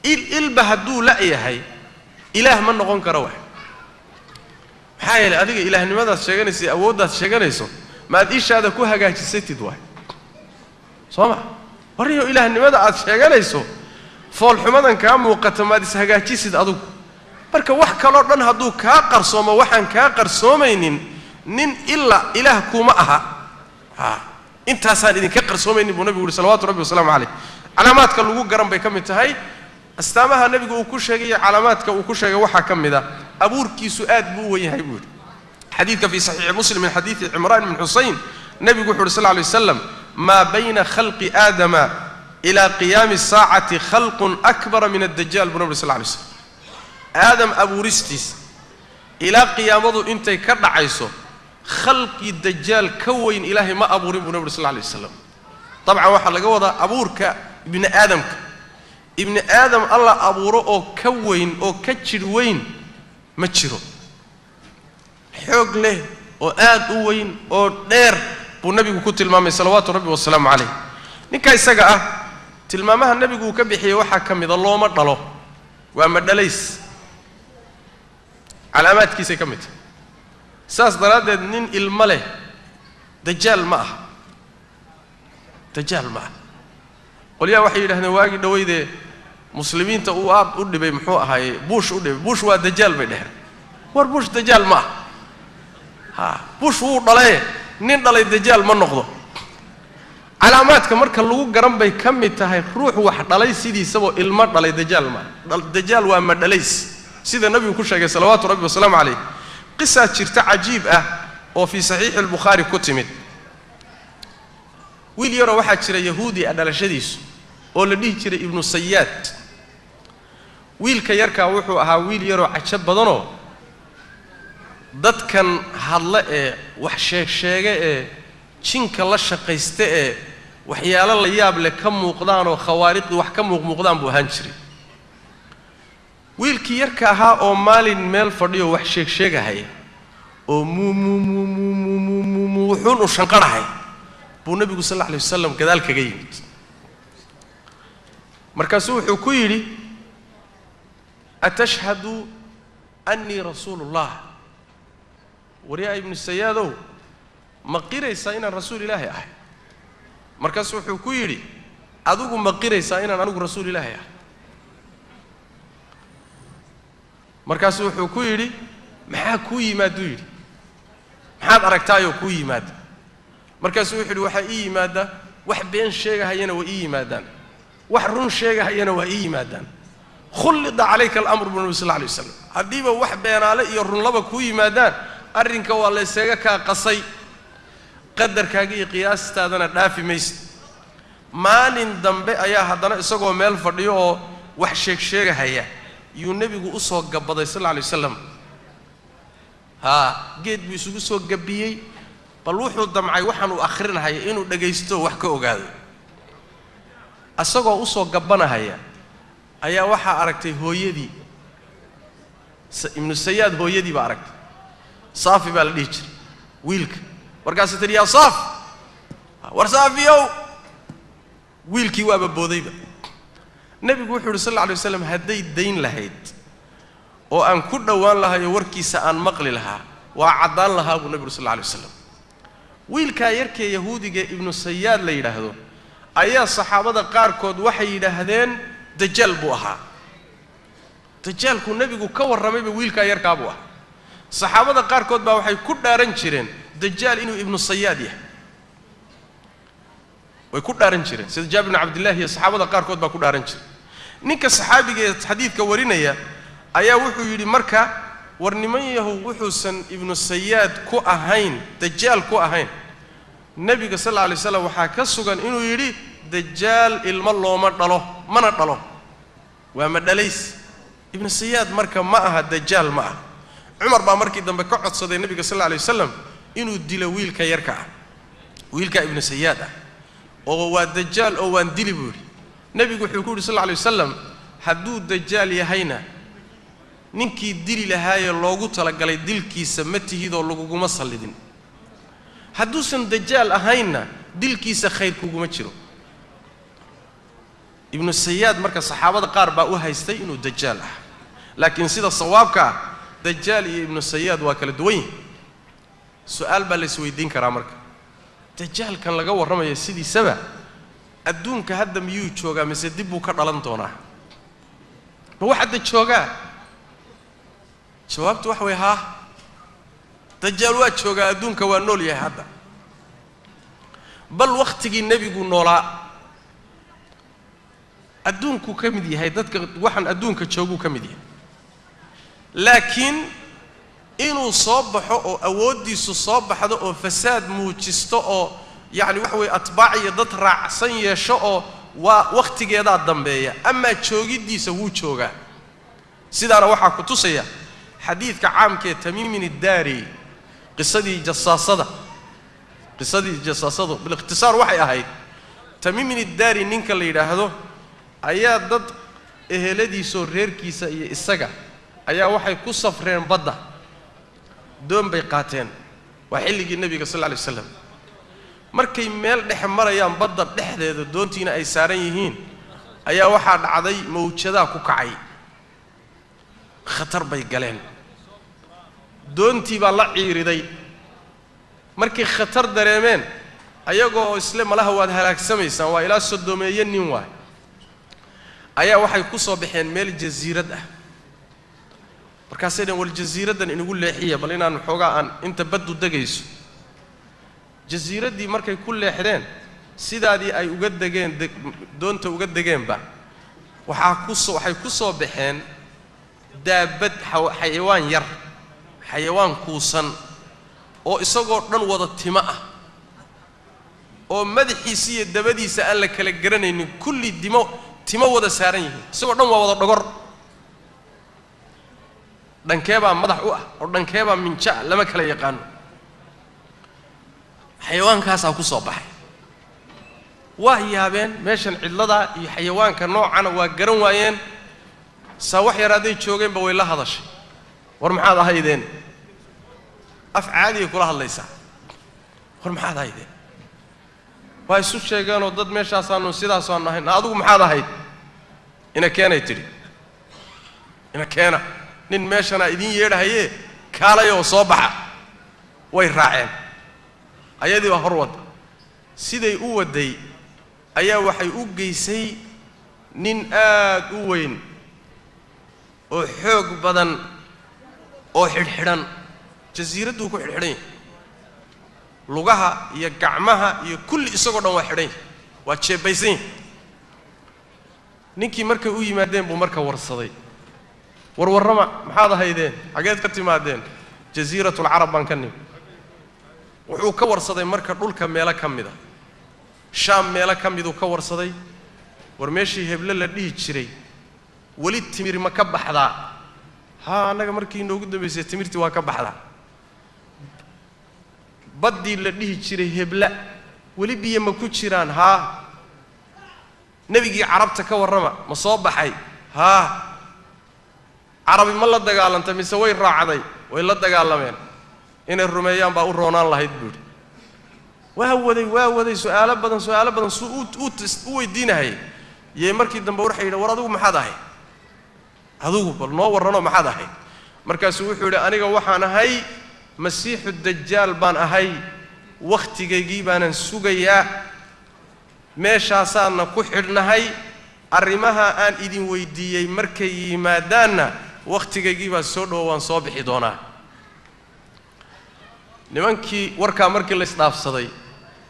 il bahadu la yahay ilaah ma noqon karo wax maxay adiga ilaahnimadaas sheeganaysa awoodaas sheeganayso ma aad ishaada ku hagaajisatid wax sooma wariyo ilaahnimada aad sheeganayso فول حمدان كامو قتماد سهجاتي سيد أدوك بركة وح كلا رن هدو كاقر صوم وحن كاقر صومين نين إلا إله كومها أنت هسال إذا كاقر صومين بنبي صلوات ربي وسلام عليه علامات كالوجو جرم بكم انتهاي استامها النبي وكل شيء علامات وكل شيء وحى كم ذا أبورك سؤال بو ويهيبور حديث في صحيح مسلم من حديث عمران بن حسين النبي يقول صلى الله عليه وسلم ما بين خلق آدم إلى قيام الساعة خلق أكبر من الدجال بنبي صلى الله عليه وسلم آدم أبو رستيس إلى قيامه أنت كرد عيسو خلق الدجال كوين إلهي ما أبو بنبي صلى الله عليه وسلم طبعا واحد لقوة أبورك ابن آدم الله أبوره أو كوين أو كتشر وين ما تشرو xoog leh oo aad u weyn oo dheer buu nabigu ku tilmaamay salawaatu rabbi wasalaamu calayh ninka isaga ah tilmaamaha nabigu uu ka bixiyay waxa kamid ah looma dhalo waa ma dhalays calaamaadkiisa kamid saas daraadeed nin ilma leh dajaal ma ah dajaal ma ah qoliyaa waxay yidhaahdeen waagii dhaweydee muslimiinta uu aad u dhibay muxuu ahaayey buush u dhibay buush waa dajaal bay dheheen war buush dajaal ma ah buush wuu dhalay nin dhalay dajaal ma noqdo calaamaadka marka lagu garan bay ka mid tahay ruux wax dhalay sidiisaba ilma dhalay dajaal ma dajaal waa ma dhalays sida nabigu ku sheegay salawaatu rabbi wasalaamu calayh qisa jirta cajiib ah oo fi saxiix al-bukhari ku timid wiil yaro waxa jira yahuudi dhalashadiisu oo la dhihi jiray ibnu sayyad wiilka yarka wuxuu ahaa wiil yaro cajab badanoo dadkan hadla ee wax sheega ee jinka la shaqaysta ee waxyaalo la yaab leh ka muuqdaan oo khawaariqdi wax ka muuqdaan buu ahaan jiray wiilkii yarka ahaa oo maalin meel fadhiyo wax sheegahaya oo wuxuun u shanqarahay buu nabigu sallallahu alayhi wasallam gadaal kaga yimid markaasuu wuxuu ku yidhi atashhadu anni rasuulullah wariya ibnu sayaadow ma qiraysaa inaan rasuul ilaahi ahay markaasuu wuxuu ku yidhi adigu ma qiraysaa inaan anigu rasuul ilaahi ahay markaasuu wuxuu ku yidhi maxaa kuu yimaaduu yidhi maxaad aragtaayoo kuu yimaada markaasuu wuxuu yidhi waxaa ii yimaada wax been sheegahayana waa ii yimaadaan wax run sheegahayana waa ii yimaadaan khullida calayka al-amru bi nabi sallallahu alayhi wasallam hadiiba wax beenaale iyo run laba kuu yimaadaan arrinka waa la isaga ka qasay qadarkaaga iyo qiyaastaadana dhaafi maysid maalin dambe ayaa haddana isagoo meel fadhiyo oo wax sheegahaya yuu nabigu u soo gabaday sallallahu alayhi wasallam geed buu isugu soo gabiyey bal wuxuu damcay waxaan uu akhrinahaya inuu dhagaysto wax ka ogaado asagoo u soo gabanahaya ayaa waxa aragtay hooyadii ibnu sayyad hooyadii baa aragtay saafi baa la dhihi jiray wiilka markaas tii yaa saaf war saafiyow wiilkii waaba boodayba nabigu wuxuu yidhi sallallahu alayhi wasallam hadday dayn lahayd oo aan ku dhawaan lahayo warkiisa aan maqli lahaa waa cadaan lahaa buu nabigu sallallahu alayhi wasallam wiilka yarkee yahuudiga ibnu sayyad la yiraahdo ayaa saxaabada qaarkood waxay yiraahdeen dajaal buu ahaa dajaalku nabigu ka warramayba wiilka yarka buu ahaa saxaabada qaarkood baa waxay ku dhaaran jireen dajaal inuu ibnu sayyad yahay way ku dhaaran jireen sida jaabir ibn abdullah iyo saxaabada qaarkood baa ku dhaaran jiray ninka saxaabiga ee xadiidka warinaya ayaa wuxuu yidhi marka war niman yahow wuxuusan ibnu sayyad ku ahayn dajaal ku ahayn nabiga sallallahu alayhi wasallam waxaa ka sugan inuu yidhi dajaal ilma looma dhalo mana dhalo waa ma dhalays ibnu sayyad marka ma aha dajaal ma aha umar baa markii dambe ka codsaday nabiga sallallahu alayhi wasallam inuu dilo wiilka yarka ah wiilka ibnu sayyad ah oo waa dajaal oo waan dili buu yidhi nabigu wuxuu ku yidhi sallallahu alayhi wasallam hadduu dajaal yahayna ninkii dili lahaayee loogu talagalay dilkiisa ma tihidoo laguguma sallidin hadduusan dajaal ahaynna dilkiisa khayr kuguma jiro ibnu sayyad marka saxaabada qaar baa u haystay inuu dajaal ah laakiin sida sawaabka ah dajaal iyo ibnu sayyad waa kala duwan yihiin su'aal baa la isweydiin karaa marka dajaalkan laga warramayo sidiisaba adduunka hadda miyuu joogaa mise dib buu ka dhalan doonaa ma wax hadda joogaa jawaabtu wax way haa dajaal waa joogaa adduunka waa nool yahay hadda bal waqtigii nabigu noolaa adduunku ka mid yahay dadka waxaan adduunka jooguu ka mid yahay laakiin inuu soo baxo oo awoodiisu soo baxdo oo fasaad muujisto oo yani wax way atbaac iyo dad raacsan yeesho oo waa waqtigeeda dambeeya ama joogidiisa wuu joogaa sidaana waxa ku tusaya xadiidka caamka tamiimin ad-dari qisadii jasaasada bil ikhtisaar waxay ahayd tamiimin ad-dari ninka la yiraahdo ayaa dad eheladiisa reerkiisa iyo isaga ayaa waxay ku safreen badda doon bay qaateen waa xilligii nabiga sallallahu alayhi wasallam markay meel dhex marayaan badda dhexdeeda doontiina ay saaran yihiin ayaa waxa dhacday mawjada ku kacay khatar bay galeen doontii baa la ciiriday markii khatar dareemeen ayagoo isla malaha waad halaagsamaysan waa ilaa sodomeeye nin waay ayaa waxay ku soo baxeen meel jasiirad ah markaas ay wal jasiiradan inagu leexiya bal inaan xoogaa aan inta baddu dagayso jasiiradii markay ku leexdeen sidaadii ay uga dageen doonta uga dageenba waxay ku soo baxeen daabad xayawaan yar xayawaan kuusan oo isagoo dhan wada timo ah oo madaxiisa iyo dabadiisa aan la kala garanaynin kulli timo wada saaran yihiin isagoo dhan waa wada dhogor dhankeebaa madax u ah oo dhankeebaa minja lama kala yaqaano xayawaankaasaa ku soo baxay waa yaabeen meeshan cidlada iyo xayawaanka noocana waa garan waayeen saa wax yaraaday joogeenba way la hadashay war maxaad ahaydeen af caadi kula hadlaysaa war maxaad ahaydeen waa isu sheegeenoo dad meeshaasaanu sidaas aan ahayn adigu maxaad ahayd ina keenay tiri ina keena nin meeshana idin yeedhaye kaalay oo soo baxa way raaceen ayadii waa horwad siday u waday ayaa waxay u geysay nin aad u weyn oo xoog badan oo xidhxidhan jasiiraddu ku xidhxidhan lugaha iyo gacmaha iyo kulli isagoo dhan waa xidhan waa jeebaysan ninkii markay u yimaadeen buu marka warsaday warwarrama maxaad ahaydeen xageed ka timaadeen jasiiratul carab baan ka nimi wuxuu ka warsaday marka dhulka meelo ka mida shaam meelo ka miduu ka warsaday war meeshii heble la dhihi jiray weli timir ma ka baxdaa haa annaga markii inoogu dambaysay timirtii waa ka baxdaa baddii la dhihi jiray hebla weli biyo ma ku jiraan haa nebigii carabta ka warrama ma soo baxay haa carabi ma la dagaalantay mise way raacday way la dagaalameen inay rumeeyaan baa u roonaan lahayd buuri waa waday su'aalo badan suu u weydiinahay yee markii dambe waxay yidhi war adigu maxaad ahay adigu bal noo warranoo maxaad ahay markaasuu wuxuu yidhi aniga waxaan ahay masiixu dajaal baan ahay wakhtigaygii baanan sugayaa meeshaasaanna ku xidhnahay arrimaha aan idin weydiiyey markay yimaadaanna wakhtigaygii baa soo dhowo waan soo bixi doonaa nimankii warkaa markii la isdhaafsaday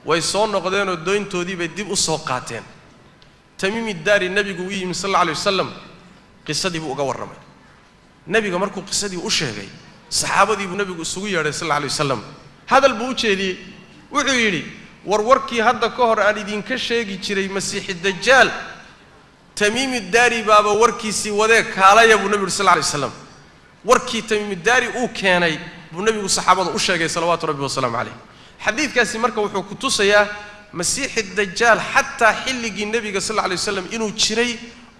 way soo noqdeenoo doontoodii bay dib u soo qaateen tamiimi daari nabigu u yimi sallallahu alayhi wasallam qisadii buu uga warramay nabiga markuu qisadii u sheegay saxaabadii buu nabigu isugu yeedhay sallallahu alayhi wasallam hadal buu u jeediyey wuxuu yidhi warkii hadda ka hor aan idinka sheegi jiray masiixi dajaal tamiimi daari baaba warkiisii wadee kaalaya buu nabigu sallallahu alayhi wasallam warkii tamiimi daari uu keenay buu nabigu saxaabada u sheegay salawaatu rabbi wasalaamu calayh xadiidkaasi marka wuxuu ku tusayaa masiixi dajaal xataa xilligii nabiga sallallahu alayhi wasallam inuu jiray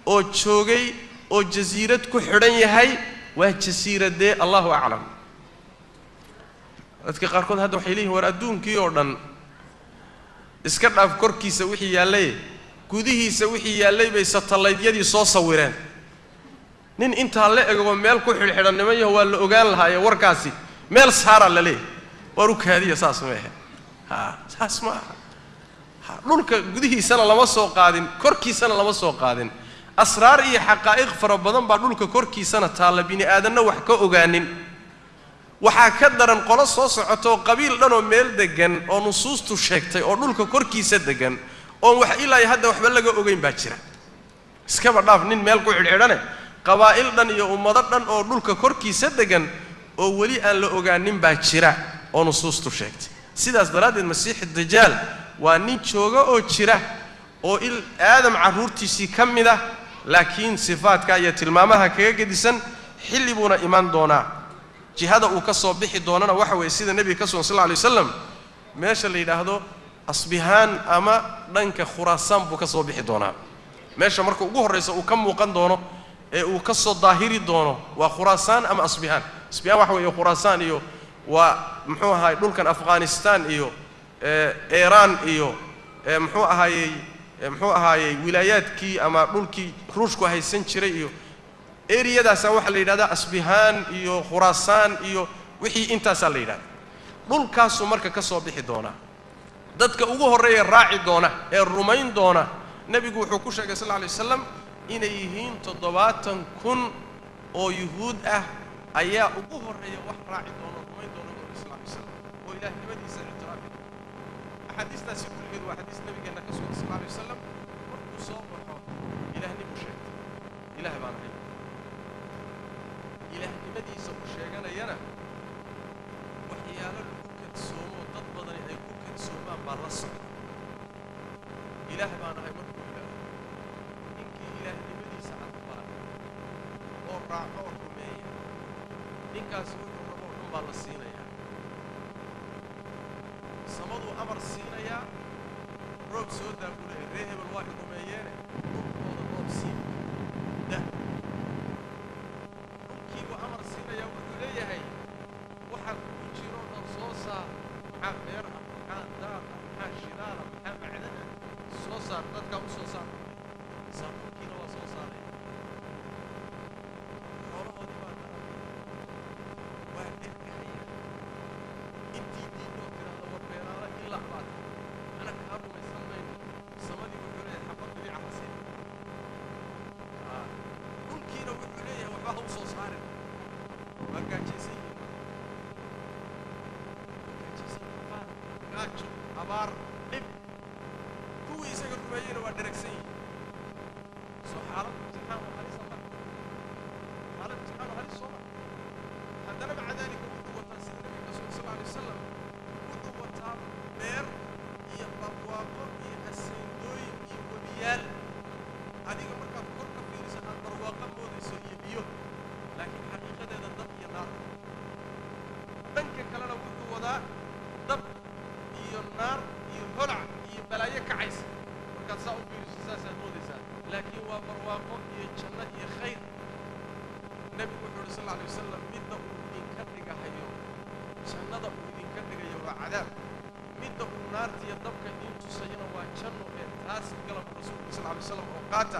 oo joogay oo jasiirad ku xidhan yahay waa jasiiradee allahu aclam dadka qaarkood hadda waxay leeyihiin war adduunkii oo dhan iska dhaaf korkiisa wixii yaallay gudihiisa wixii yaallay bay satellaydyadii soo sawireen nin intaa la ego meel ku xidhxidhan nimanyaho waa la ogaan lahaa ee warkaasi meel saara la leeyahay war u kaadiya saas ma aha saas ma aha dhulka gudihiisana lama soo qaadin korkiisana lama soo qaadin asraar iyo xaqaa'iq fara badan baa dhulka korkiisana taalla bini aadanna wax ka ogaanin waxaa ka daran qolo soo socoto qabiil dhan oo meel degan oo nusuustu sheegtay oo dhulka korkiisa degan oo wax ilaa hadda waxba laga ogeyn baa jira iskaba dhaaf nin meel ku xidhxidhane qabaa'il dhan iyo ummado dhan oo dhulka korkiisa degan oo weli aan la ogaanin baa jira oo nusuustu sheegtay sidaas daraaddeed masiixi dajaal waa nin jooga oo jira oo aadam carruurtiisii ka mid ah laakiin sifaadka iyo tilmaamaha kaga gedisan xilli buuna iman doonaa jihada uu ka soo bixi doonana waxa weeye sida nebiga ka sugan sallallahu alayhi wasallam meesha la yidhaahdo asbihaan ama dhanka khuraasaan buu ka soo bixi doonaa meesha marka ugu horraysa uu ka muuqan doono ee uu ka soo daahiri doono waa khuraasaan ama asbihaan waxa weeye khuraasaan iyo ومحو هاي دولكن أفغانستان إيو إيران إيو محو هاي ولايات كي أما دولكي روشكو هاي سنشري إيو إيريا دا سوح اللي دا أسبهان إيو خراسان إيو وحي إنتا سالي دا دولكاسو مركا كسو بيحي دونا dadka ugu horeeya raaci doona ee rumayn doona nabigu wuxuu ku sheegay sallallahu alayhi wasallam inay yihiin 70,000 oo yuhuud ah ayaa ugu horeeya wax raaci doona rumayn doona nabiga sallallahu alayhi wasallam oo ilaahnimadiisa ictiraaf xadiistaasi kulligeed waa xadiis nabigeena ka soo sallallahu alayhi wasallam markuu soo baxo ilaahnimo sheegay ilaah baan ahay ilaahnimadiisa uu sheeganayana waxyaalo lagu kadsoomo dad badan ay ku kadsoomaan baa la socda ilaah baan ahay markuu ilaahay ninkii ilaahnimadiisa aqbala oo raaco oo rumeeya ninkaasi wuxuu rabo oo dhan baa la siinayaa samaduu amar siinayaa roob soo daabulay ree hebel waa rumeeyeene dhulkooda roob siin da dhulkii buu amar siinayaa wuxuu leeyahay waxaa kugu jiro dhan soo saar maxaa beer ah maxaa daaq ah maxaa shidaal ah maxaa macdan ah soo saar dadkaa u soo saar saabuurkiina waa soo saaray xoolahoodii baa dharay waa dhirkahaya intii diinoo tirahda war beeraala ilaa baad ana kaa rumaysan mayno samadii wuxuu leeyahay xabad bilica hasiin dhulkiina wuxuu leeyahay waxba ha u soo saarin waa gaajaysan yihiin gaajo abaar dhib kuwii isaga rumeeyeyna waa dheragsan yihiin soo xaalad imtixaan oo halisa marka xaalad imtixaan oo halis soo mar haddana maca daalika wuxuu wataa sida nabiga rasuulka sal alay wasalam wuxuu wataa beer iyo barwaaqo iyo aseendooyin iyo webiyaal adiga markaad kor ka fiiriso aad barwaaqo moodayso iyo biyo laakiin xaqiiqadeeda dab iyo naar dhanka kalena wuxuu wadaa dab iyo naar iyo holac iyo balaayo kacaysa markaad saa u fiiriso saasaad moodaysaa laakiin waa barwaaqo iyo janno iyo khayr nabigu wuxuu yidhi sal alla alay wasalam midda uu idinka dhigahayo jannada uu idinka dhigayo waa cadaab midda uu naarta iyo dabka idiin tusayana waa janno ee taas galabka rasuulka sal alla alay wasalam oo qaata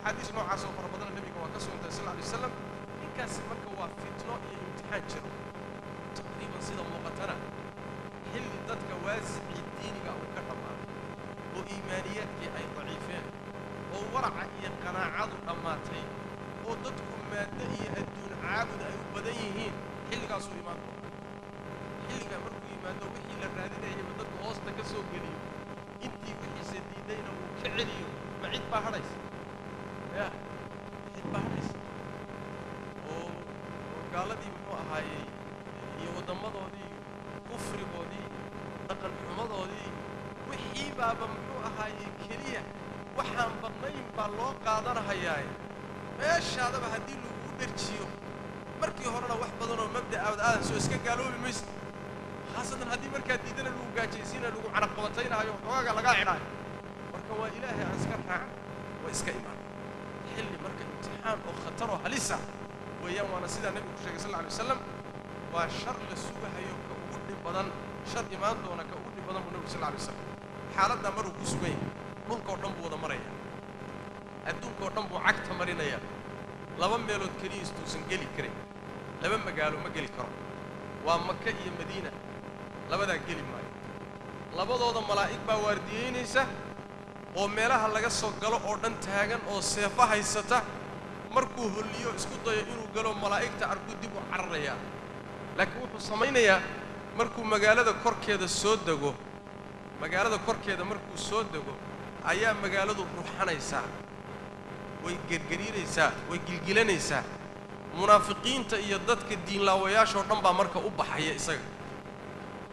xadiis noocaas oo fara badana nabiga waa ka sugantay sal alla alay wasalam ninkaasi marka waa fitno iyo imtixaan jiro taqriiban sida muuqatana xilli dadka waasicii diiniga uu ka dhammaaday oo iimaaniyaadkii ay daciifeen oo waraca iyo qanaacadu dhammaatay oo dadku maaddo iyo adduun caabud ay u badan yihiin xilligaasuu imaan doona xilligaa markuu yimaado wixii la raadinayaba dadku hoosta ka soo geliyo intii wixiisa diidayna uu ka celiyo ma cid baa hadhaysa ya cid baa hadhaysa oo gaaladii muxuu ahaayey iyo waddammadoodii kufrigoodii dhaqan xumadoodii wixii baaba muxuu ahaayey keliya waxaan badnayn baa loo qaadanahayaaye meeshaadaba haddii lagu dherjiyo markii horena wax badanoo mabda'aad aadan soo iska gaaloobi maysa khaasatan haddii markaa diidana lagu gaajaysiina lagu canaqabataynahayo xogaaga lagaa xidhaayo marka waa ilaahay aan iska raacan waa iska imaan xilli marka imtixaan oo khataroo halisa weeyaan waana sidaa nabigu ku sheegay sal alla alay wasalam waa shar la sugahayo ka ugu dhib badan shar imaan doona ka ugu dhib badan buu nabigu sal alla alay wasalam xaaladdaa maruu ku sugan yahay dhulkao dhan buu wada maraya adduunkao dhan buu cagta marinaya laba meelood keliya istuusan geli karin laba magaalo ma geli karo waa maka iyo madiina labadaa geli maayo labadooda malaa'ig baa waardiyeynaysa oo meelaha laga soo galo oo dhan taagan oo seefo haysata markuu holliyo isku dayo inuu galo malaa'igta arku dib u cararayaa laakiin wuxuu samaynayaa markuu magaalada korkeeda soo dego magaalada korkeeda markuu soo dego ayaa magaaladu ruuxanaysaa way gergariiraysaa way gilgilanaysaa munaafiqiinta iyo dadka diinlaawayaashoo dhan baa marka u baxaya isaga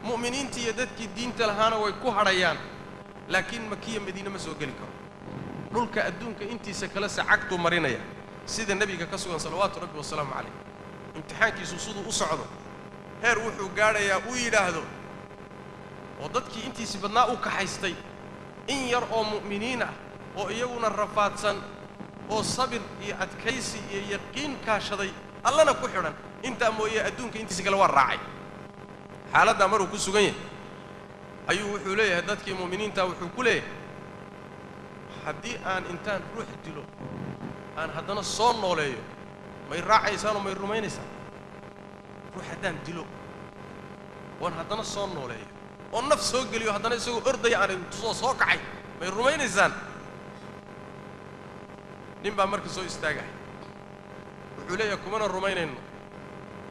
mu'miniinta iyo dadkii diinta lahaana way ku hadhayaan laakiin makiya madiina ma soo geli karo dhulka adduunka intiisa kale se cagtuu marinaya sida nebiga ka sugan salawaatu rabbi wasalaamu calayh imtixaankiisu siduu u socdo heer wuxuu gaadhayaa uu yidhaahdo oo dadkii intiisii badnaa u kaxaystay in yar oo mu'miniin ah oo iyaguna rafaadsan oo sabir iyo adkaysi iyo yaqiin kaashaday allana ku xidhan intaa mooye adduunka intiisa kale waa raacay xaaladda maruu ku sugan yahay ayuu wuxuu leeyahay dadkii mu'miniinta wuxuu ku leeyahay haddii aan intaan ruux dilo aan haddana soo nooleeyo may raacaysaan oo may rumaynaysaan ruux haddaan dilo oon haddana soo nooleeyo oo naf soo geliyo haddana isagoo ordaya aan soo kacay may rumaynaysaan nin baa marka soo istaagay wuxuu leeyahay kumana rumaynayno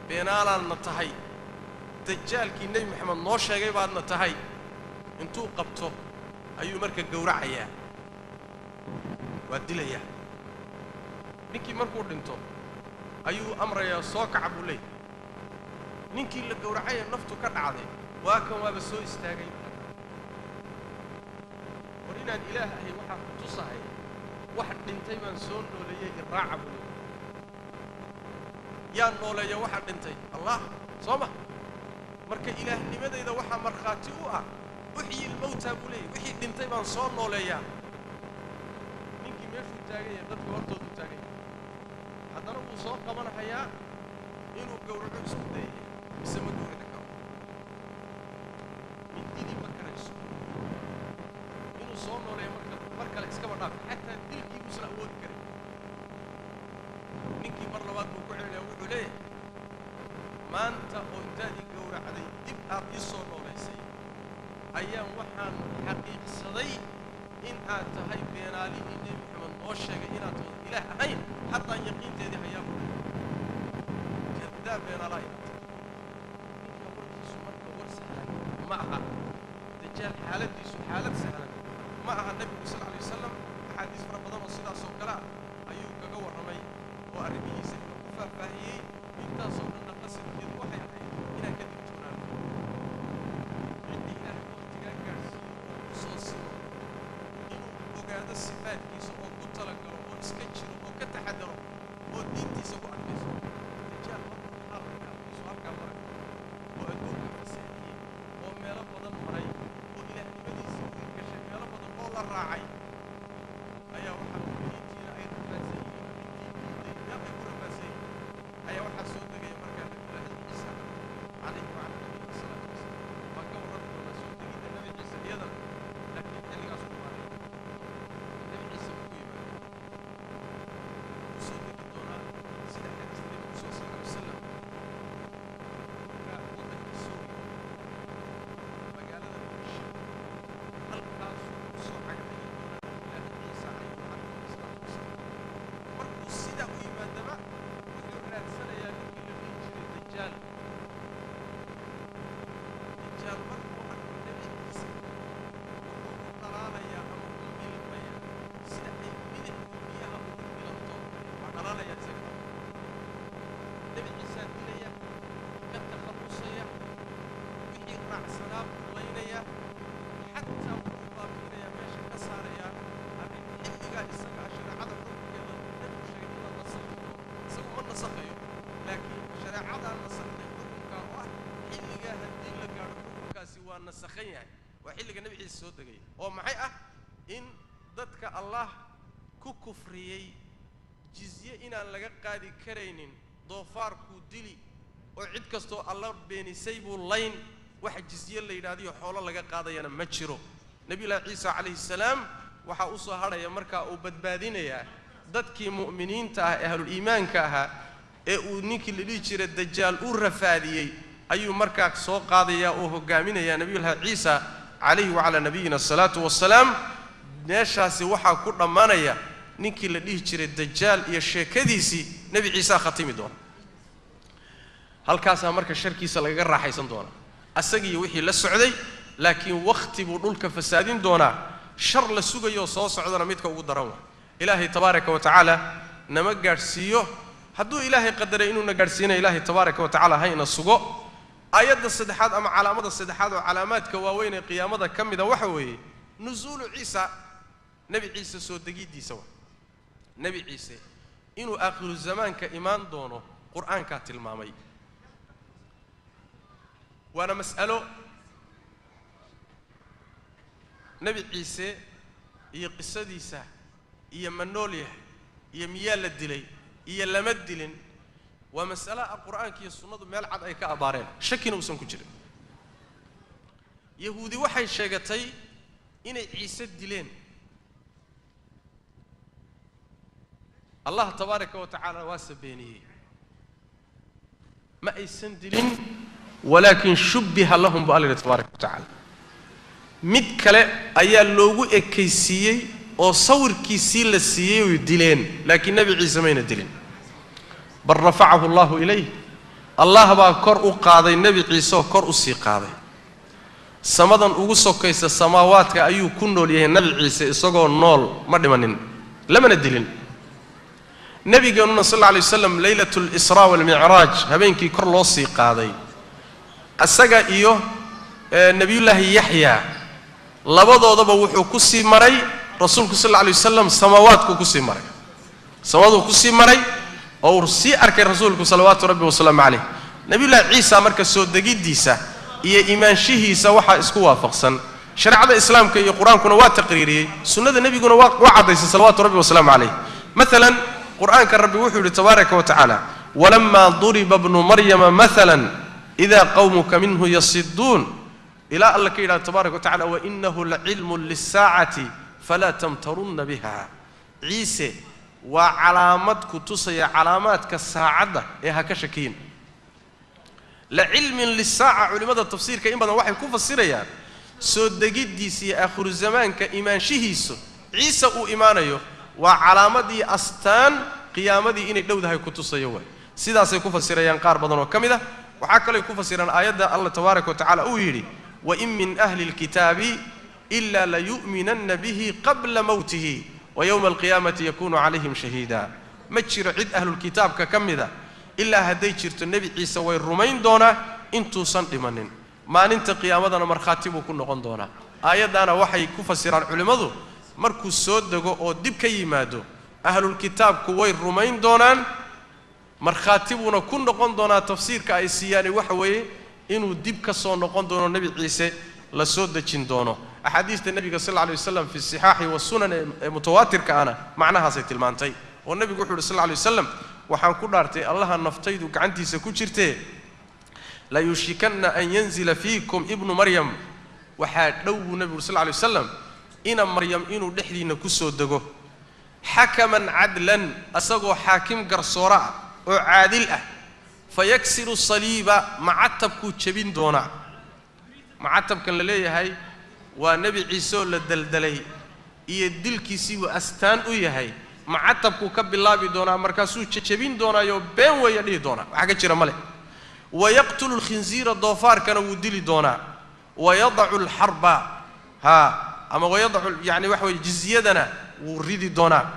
beenaalaanna tahay dajjaalkii nebi maxamed noo sheegay baadna tahay intuu qabto ayuu marka gowracayaa waa dilayaa ninkii markuu dhinto ayuu amrayaa soo kaca buu leeyahay ninkii la gowracayee naftu ka dhacday waa kan waaba soo istaagay war inaan ilaah ahay waxaa ku tusahay wax dhintay baan soo nooleeyey iraaca buu leeyahay yaa nooleeya waxa dhintay allah soo ma marka ilaahnimadayda waxaa markhaati u ah uxyi ilmawta buu leeyahay wixii dhintay baan soo nooleeyaa ninkii meeshuu taagan yahay dadka hortoodu taagan yahay haddana wuu soo qabanahayaa inuu gowraco isku dayaya mise ma gowraci karo mindidii ma karayso inuu soo nooleeya mar kale iskaba dhaaf xataa dilkii buusan awoodi karin ninkii mar labaad buu ku celinayaa wuxuu leeyahay maanta oo intaad ii gowracday dib aad ii soo noolaysay ayaan waxaan xaqiiqsaday in aad tahay beenaalihii nebi maxamed noo sheegay inaad wada ilaah ahayn haddaan yaqiinteedii hayaa bu kadaab beenaalaha inaad tahay ninka warkiisu marka war sahlan ma aha dajaal xaaladdiisu xaalad sahlan ma aha nebigu sal alay wasalam axaadiis fara badan oo sidaas oo kale ah ayuu kaga warramay oo arrimihiisa inuu ku faahfaahiyey intaasoo dhanna qasadkeedu waxay ahayd inaan ka digtoonaano ciddii ilaahay waqtigaa gaadhsiiyo oo ku soo simo inuu ogaado sifaadkiisa oo ku talagalo oo iska jiro oo ka taxadaro oo diintiisa ku adkayso dajaal markuu xaalka afkiisu halkaa maray oo adduunka fasaadiyey oo meelo badan maray oo ilaahnimadiisa u hirgashay meelo badan oo la raacay ayaa waxaa mu'miniintiina ay rafaadsan yihiin intii diiday meel ay ku rafaadsan yihiin ayaa waxaa soo degaya markaa nabiyullaahi ciisa calayhi wacala nabiyina salaatu wasalaam waa ka warrami doonaa soo degidda nebi ciise iyadana laakiin xilligaas ku maaray nebi ciise markuu yimaado wuu soo degi doonaa sida xadiista nebigu sal alay wasalam waddanka suuriya magaalada muqdisho halkaasuu ku soo cagdhigi doonaa nabiyullaahi ciisa calayhi wacala salaatu wasalaam markuu sidaa u yimaadaba wuxuu raadsanayaa ninkii la dhihi jiray dajaal markuu arko nebi ciise wuxuu ku dhalaalayaa ama ku milmayaa sida ay midixdu biyaha ugu milanto waa dhalaalayaa isaga nebi ciisaa dilaya ka takhallusaya wixii raacsanaa buu laynayaa xataa wuxuu baabiinayaa meesha ka saarayaa arrin xilligaa isaga shareecada xukunkeeda nebigu sheegay in la nasakhi doono isagu ma nasakhayo laakiin shareecadaa nasakhday xukunkaa oo ah xilligaa haddii la gaadho xukunkaasi waa nasakhan yahay waa xilliga nebi ciise soo degaya oo maxay ah in dadka allah ku kufriyey jizye inaan laga qaadi karaynin doofaarkuu dili oo cid kastoo alla beenisay buu layn wax jizye la yidhaahdiyo xoolo laga qaadayana ma jiro nebiyullaahi ciisa calayhi salaam waxaa u soo hadhaya markaa uu badbaadinayaa dadkii mu'miniinta ah ee ahluliimaanka ahaa ee uu ninkii la dhihi jiray dajaal uu rafaadiyey ayuu markaa soo qaadayaa oo hogaaminayaa nebiyullaahi ciisa calayhi wacalaa nabiyina asalaatu wassalaam meeshaasi waxaa ku dhammaanaya ninkii la dhihi jiray dajaal iyo sheekadiisii nebi ciisaa khatimi doona halkaasaa marka sharkiisa lagaga raaxaysan doonaa asagiiyo wixii la socday laakiin wakhti buu dhulka fasaadin doonaa shar la sugayo soo socdana midka ugu daran waa ilaahay tabaaraka wa tacaala nama gaadhsiiyo hadduu ilaahay qadaray inuuna gaadhsiinayo ilaahay tabaaraka wa tacaala hayna sugo aayadda saddexaad ama calaamada saddexaad oo calaamaadka waaweyn ee qiyaamada ka mida waxa weeye nusuulu ciisa nebi ciise soo degiddiisa waa nebi ciise inuu aakhiru zamaanka imaan doono qur'aankaa tilmaamay waana mas'alo nebi ciise iyo qisadiisa iyo ma nool yahay iyo miyaa la dilay iyo lama dilin waa mas'alo qur'aanka iyo sunnadu meel cad ay ka abaareen shakina uusan ku jirin yahuudi waxay sheegatay inay ciise dileen allah tabaaraka wa tacaala waa sabeeyay ma aysan dilin walakin shubbiha lahum bi tabaaraka wa tacaala mid kale ayaa loogu ekeysiyay oo sawirkiisii la siiyay oo dileen laakiin nabi ciise mayna dilin bal rafa'ahu allah ilayhi allah baa kor u qaaday nabi ciise oo kor u sii qaaday samadan ugu sokaysa samaawaadka ayuu ku nool yahay nabi ciise isagoo nool ma dhimanin lamana dilin nabigeena sallallahu alayhi wasallam laylatul isra wal mi'raj habeenkii kor loo sii qaaday asaga iyo nabiyullaahi yahya labadoodaba wuxuu ku sii maray rasuulku sallallahu alayhi wasallam samaawaadku ku sii maray samadu ku sii maray oo si arkay rasuulku sallallahu rabbi wasallam alayhi nabiyullaahi ciisa marka soo degidiisa iyo imaanshihiisa waxa isku waafaqsan shariicada islaamka iyo quraankuna waa taqriiriyay sunnada nabiguna waa cadaysay sallallahu rabbi wasallam alayhi مثلا قرآن كربي وحده تبارك وتعالى ولما ضرب ابن مريم مثلا إذا قومك منه يصدون إلى الله كيلا تبارك وتعالى وإنه لعلم للساعة فلا تمترن بها عيسى وعلامتك تصي علامات كالساعدة إيها كشكين لعلم للساعة علماء التفسير كإن بدنا واحد كوف السيريان سود جديسي آخر الزمان كإيمان شهيسو عيسى وإيمانه وعلامتي أستان قيامتي إنك لو ده كتصي يوم سيدا سيكوف السيريان قار بدنا وكمده وحكى يكوف السيريان آيات الله تبارك وتعالى أويري وإن من أهل الكتاب إلا ليؤمنن به قبل موته ويوم القيامة يكون عليهم شهيدا ما تشير عد أهل الكتاب ككمذا إلا هدي شرت النبي عيسى والرومين دونا انتو صندمنن ما ننت قيامتنا مرخاتب وكن غندونا آيات أنا وحي كوف سيران علماء مركو سود دغو أو دب كيمادو أهل الكتاب كوي الرومين دونان مرخاتبنا كن غندونا تفسير كايسياني وحوي إنه دب كسون غندونا النبي عيسى لسود دجين دونو أحاديث النبي صلى الله عليه وسلم في الصحاح والسنن متواتر كأنا معناها سيت المانتي والنبي صلى الله عليه وسلم وحان كدارتي الله نفتيد وكعنتي سكوجرتي لا يشكن أن ينزل فيكم ابن مريم وحاد لو النبي صلى الله عليه وسلم إن مريم إنه دحدينا كسو دغو حكما عدلا أسقو حاكم قرصورا وعادل فيكسر الصليب معتبكو تشبين دونا معتب كان لليه هاي ونبي عيسى للدلدلي يدل كيسي وأستان وياهي معتبكو كب الله بدونا مركزو تشبين دونا يو بين ويدي دونا حاجة شيرة ملك ويقتل الخنزير الضفار كان ودلي دونا ويضع الحرب أما ويضع يعني وحوي جزيدنا وريدي دونا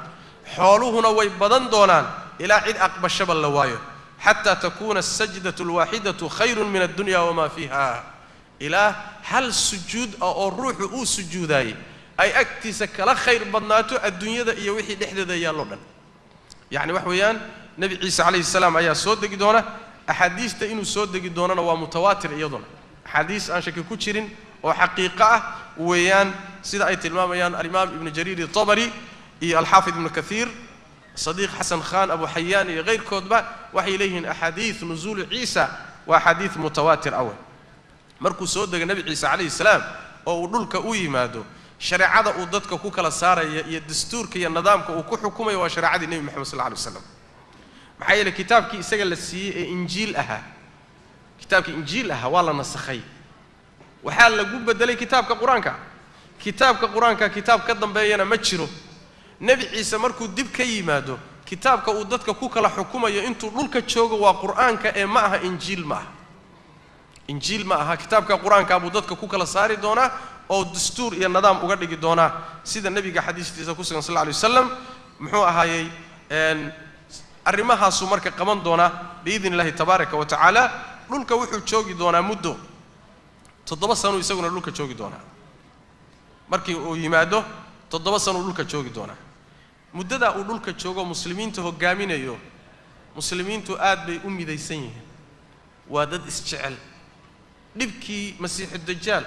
حولهنا ويبدن دونا إلى عيد أقبى الشبل لوايو حتى تكون السجدة الواحدة خير من الدنيا وما فيها إلى هل سجود أو الروح أو سجوداي أي أكتسك لا خير بدناته الدنيا ذا يوحي لحد ذا يالله يعني وحويان نبي عيسى عليه السلام أيها صدق دونا أحاديث تإنه صدق دونا ومتواتر أيضا حديث عن شكل كتير وحقيقة ويان سيدة آية الإمام ابن جرير الطبري الحافظ ابن كثير صديق حسن خان أبو حيان غير كتبة وحي إليهن أحاديث نزول عيسى وأحاديث متواتر أول markuu soo degay nabi ciise alayhi salaam oo uu dhulka u yimaado shariicada uu dadka ku kala saaraya iyo dastuurka iyo nidaamka uu ku xukumayo waa shariicadii nabi maxamed sallallahu alayhi wasallam maxaa yeelay kitaabkii isaga la siiyay ee injiil aha kitaabkii injiil aha waa la nasakhay waxa lagu bedelay kitaabka quraanka kitaab ka dambeeyana ma jiro nabi ciise markuu dib ka yimaado kitaabka uu dadka ku kala xukumayo intuu dhulka joogo waa quraanka ee ma aha injiil ma aha إنجيل ما ها كتاب كقرآن كابو ضدك كوكلا ساري دونا أو دستور يا النظام وقدر دونا سيد النبي حديث تيزا كوسن صلى الله عليه وسلم محوها هاي إن الرماها سمرك كمان دونا بإذن الله تبارك وتعالى لولك وحول تشوقي دونا مدو تضبصنوا يسوون لولك تشوقي دونا مركي ويمادو تضبصنوا لولك تشوقي دونا مدة لولك تشوقو مسلمين تهو جامين أيو مسلمين تؤاد بأمي ذي سنين وادد استعل dhibkii masiixu dajaal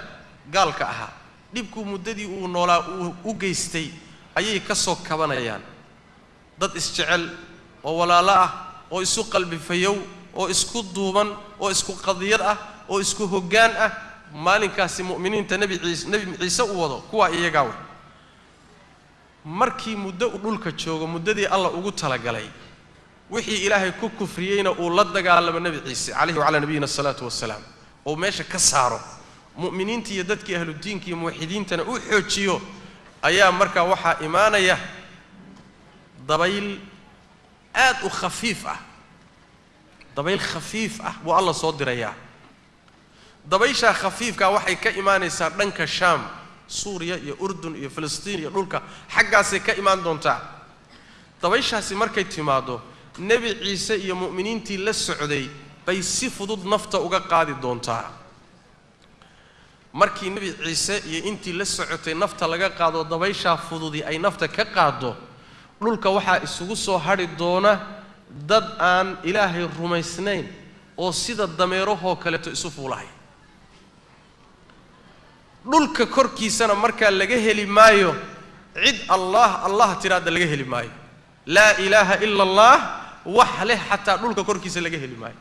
gaalka ahaa dhibku muddadii uu noolaa u geystay ayay ka soo kabanayaan dad isjecel oo walaalo ah oo isu qalbi fayow oo isku duuban oo isku qadiyad ah oo isku hoggaan ah maalinkaasi mu'miniinta nabi ciise u wado kuwa iyaga way markii muddo dhulka joogo muddadii Allah ugu talagalay wixii ilaahay ku kufriyayna uu la dagaalamo nabi ciise alayhi wa ala nabiyina salatu wassalaam oo meesha ka saaro mu'miniinta iyo dadkii ahlu diinka iyo muwaxidiintana uu xoojiyo ayaa markaa waxa iimaanaya dabayl aad u khafiif ah dabayl khafiif ah buu Allah soo diraya dabaysha khafiifka waxay ka iimaanaysaa dhanka Shaam Suuriya iyo Urdun iyo Filistiin iyo dhulka xaggaas ka iimaan doontaa dabayshaasi markay timaado nabi ciise iyo mu'miniintii la socday bay si fudud nafta uga qaadi doontaa markii nabi ciise iyo intii la socotay nafta laga qaado dabaysha fududi ay nafta ka qaado dhulka waxa isugu soo hari doona dad aan ilaahay rumaysnayn oo sida dameeraho kale isu fuulahay dhulka korkiisana marka laga heli maayo cid Allah tiraada laga heli maayo la ilaha illa Allah wax leh hatta dhulka korkiisa laga heli maayo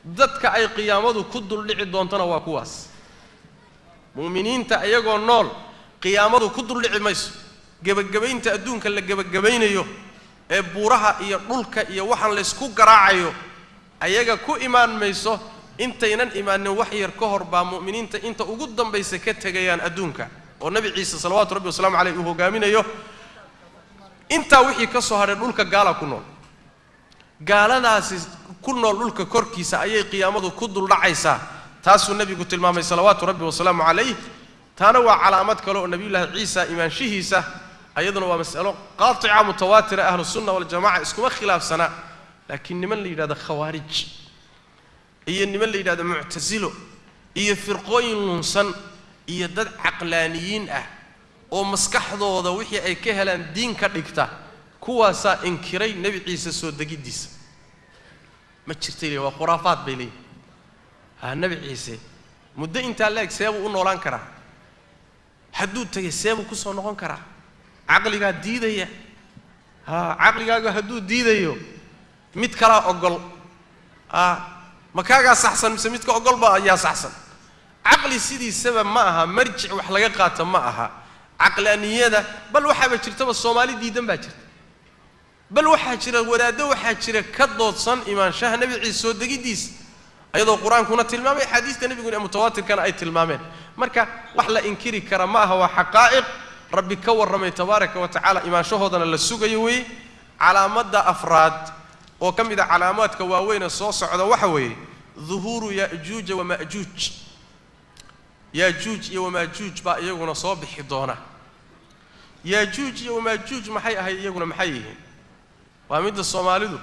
dadka ay qiyaamadu ku dul dhici doontana waa kuwaas muuminiinta ayagoo nool qiyaamadu ku dul dhici mayso gabagabaynta adduunka la gabagabaynayo ee buuraha iyo dhulka iyo waxan la isku garaacayo ayaga ku iimaan mayso intaynan iimaanin wax yar ka hor baa muuminiinta inta ugu dambaysa ka tagayaan adduunka oo nabi ciise salawaatu rabbi wasalaamu alayhi uu hogaaminayo inta wixii ka soo haray dhulka gaala ku nool gaaladaasi ku nool dhulka korkiisa ayay qiyaamadu ku dul dhacaysaa taasuu nabigu tilmaamay salawaatu rabbi wasalaamu alayhi taana waa calaamad kale oo nabiyullaahi ciisa imaanshihiisa ayaduna waa mas'alo qaati'a mutawaatira ahlu sunna wal jamaa iskuma khilaafsana laakiin niman la yiraahdo khawaarij iyo niman la yiraahdo mu'tazilo iyo firqooyin lunsan iyo dad aqlaaniyiin ah oo maskaxdooda wixii ay ka helaan diin ka dhigta kuwaasa inkiray nabi ciise soo dagidiisa ma jirtay waa khuraafaad bay leeyahay nabi ciise muddo inta la eegseebu u noolaan karaa hadduu tagay seebu ku soo noqon karaa aqliga diidaya aqligaaga hadduu diidayo mid kala ogol makaaga saxsan mise midka ogol ba ayaa saxsan aqli sidiisaba ma aha marjic wax laga qaato ma aha aqlaaniyada bal waxa jirtaba Soomaali diidan baa jirta bal waxa jira wadaado waxa jira ka doodsan imaanshaha nabi ciise soo dagidiis ayadoo quraankuna tilmaamay xadiiska nabiguna mutawaatirkana ay tilmaameen marka wax la inkiri kara ma aha waa xaqaa'iq rabbi ka warramay tabaaraka wa tacaala imaanshahoodana la sugayo way calaamada afraad oo kamida calaamaadka waaweyn soo socda waxa weeye dhuhuru yaajuuj wa maajuuj yaajuuj iyo maajuuj ba iyaguna soo bixi doona yaajuuj iyo maajuuj maxay ahay iyaguna maxay yihiin waa mid Soomaalidu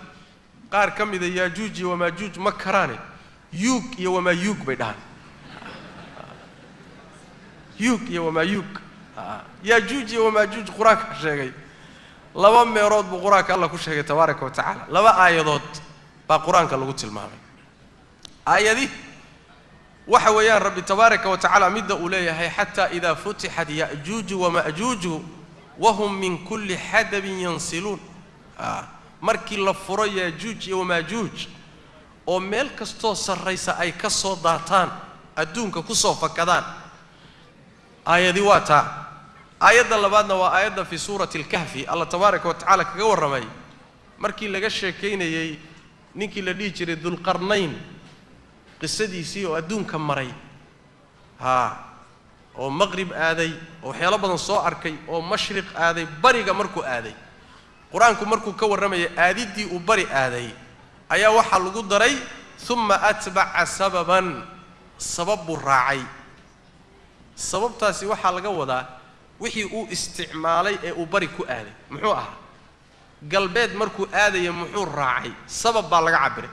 qaar kamida yaajuuj iyo maajuuj ma karaan yuug iyo maajuuj bay dhahan yuug iyo maajuuj yaajuuj iyo maajuuj quraanka sheegay laba meerood buu quraanka Allah ku sheegay tabaaraka wa tacaala laba aayadood baa quraanka lagu tilmaamay aayadi waxa weeyaan rabbi tabaaraka wa tacaala midda uu leeyahay hatta idha futihat yaajuuj wa maajuuj wa hum min kulli hadabin yansilun markii la furo yaajuuj iyo maajuuj oo meel kasto sarreysa ay ka soo daataan adduunka ku soo fakadaan aayadi waata aayada labaadna waa aayada fi suurati al-kahfi Allah tabaaraka wa tacaala kaga warramay markii laga sheekeynayay ninkii la dhigi jiray Dhulqarnayn qisadiisii oo adduunka maray oo maghrib aaday oo waxyaalo badan soo arkay oo mashriq aaday bariga markuu aaday quraanku markuu ka warramay aadidii uu bari aaday ayaa waxa lagu daray thumma atba'a sababan sababu raacay sababtaasi waxa laga wadaa wixii uu isticmaalay ee uu bari ku aaday muxuu ahaa galbeed markuu aadayo muxuu raacay sabab baa laga cabiray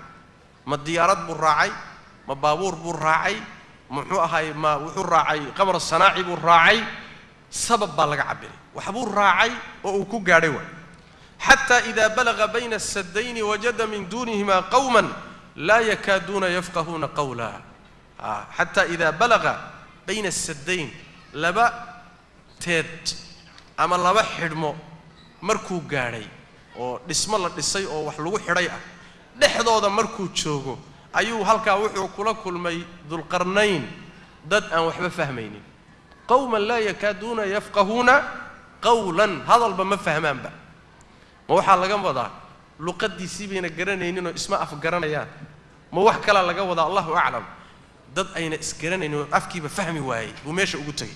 ma diyaarad buu raacay ma baabuur buu raacay muxuu ahaa ma wuxuu raacay qamar sanaaci buu raacay sabab baa laga cabiray wax buu raacay oo uu ku gaaray waa حتى إذا بلغ بين السدين وجد من دونهما قوما لا يكادون يفقهون قولا حتى إذا بلغ بين السدين لبا تيد أما لبا حرمو مركو غاري oo dhismo la dhisay oo wax lagu xiray ah dhexdooda markuu joogo ayuu halka wuxuu kula kulmay Dhulqarnayn dad aan waxba fahmaynin qawman laa yakaaduna yafqahuuna qawlan hadalba ma fahmaanba ma waxaa laga wadaa luqadiisii bayna garanayninoo isma afgaranayaan ma wax kala laga wadaa allahu aclam dad ayna isgaranaynin oo afkiiba fahmi waayey buu meesha ugu tegey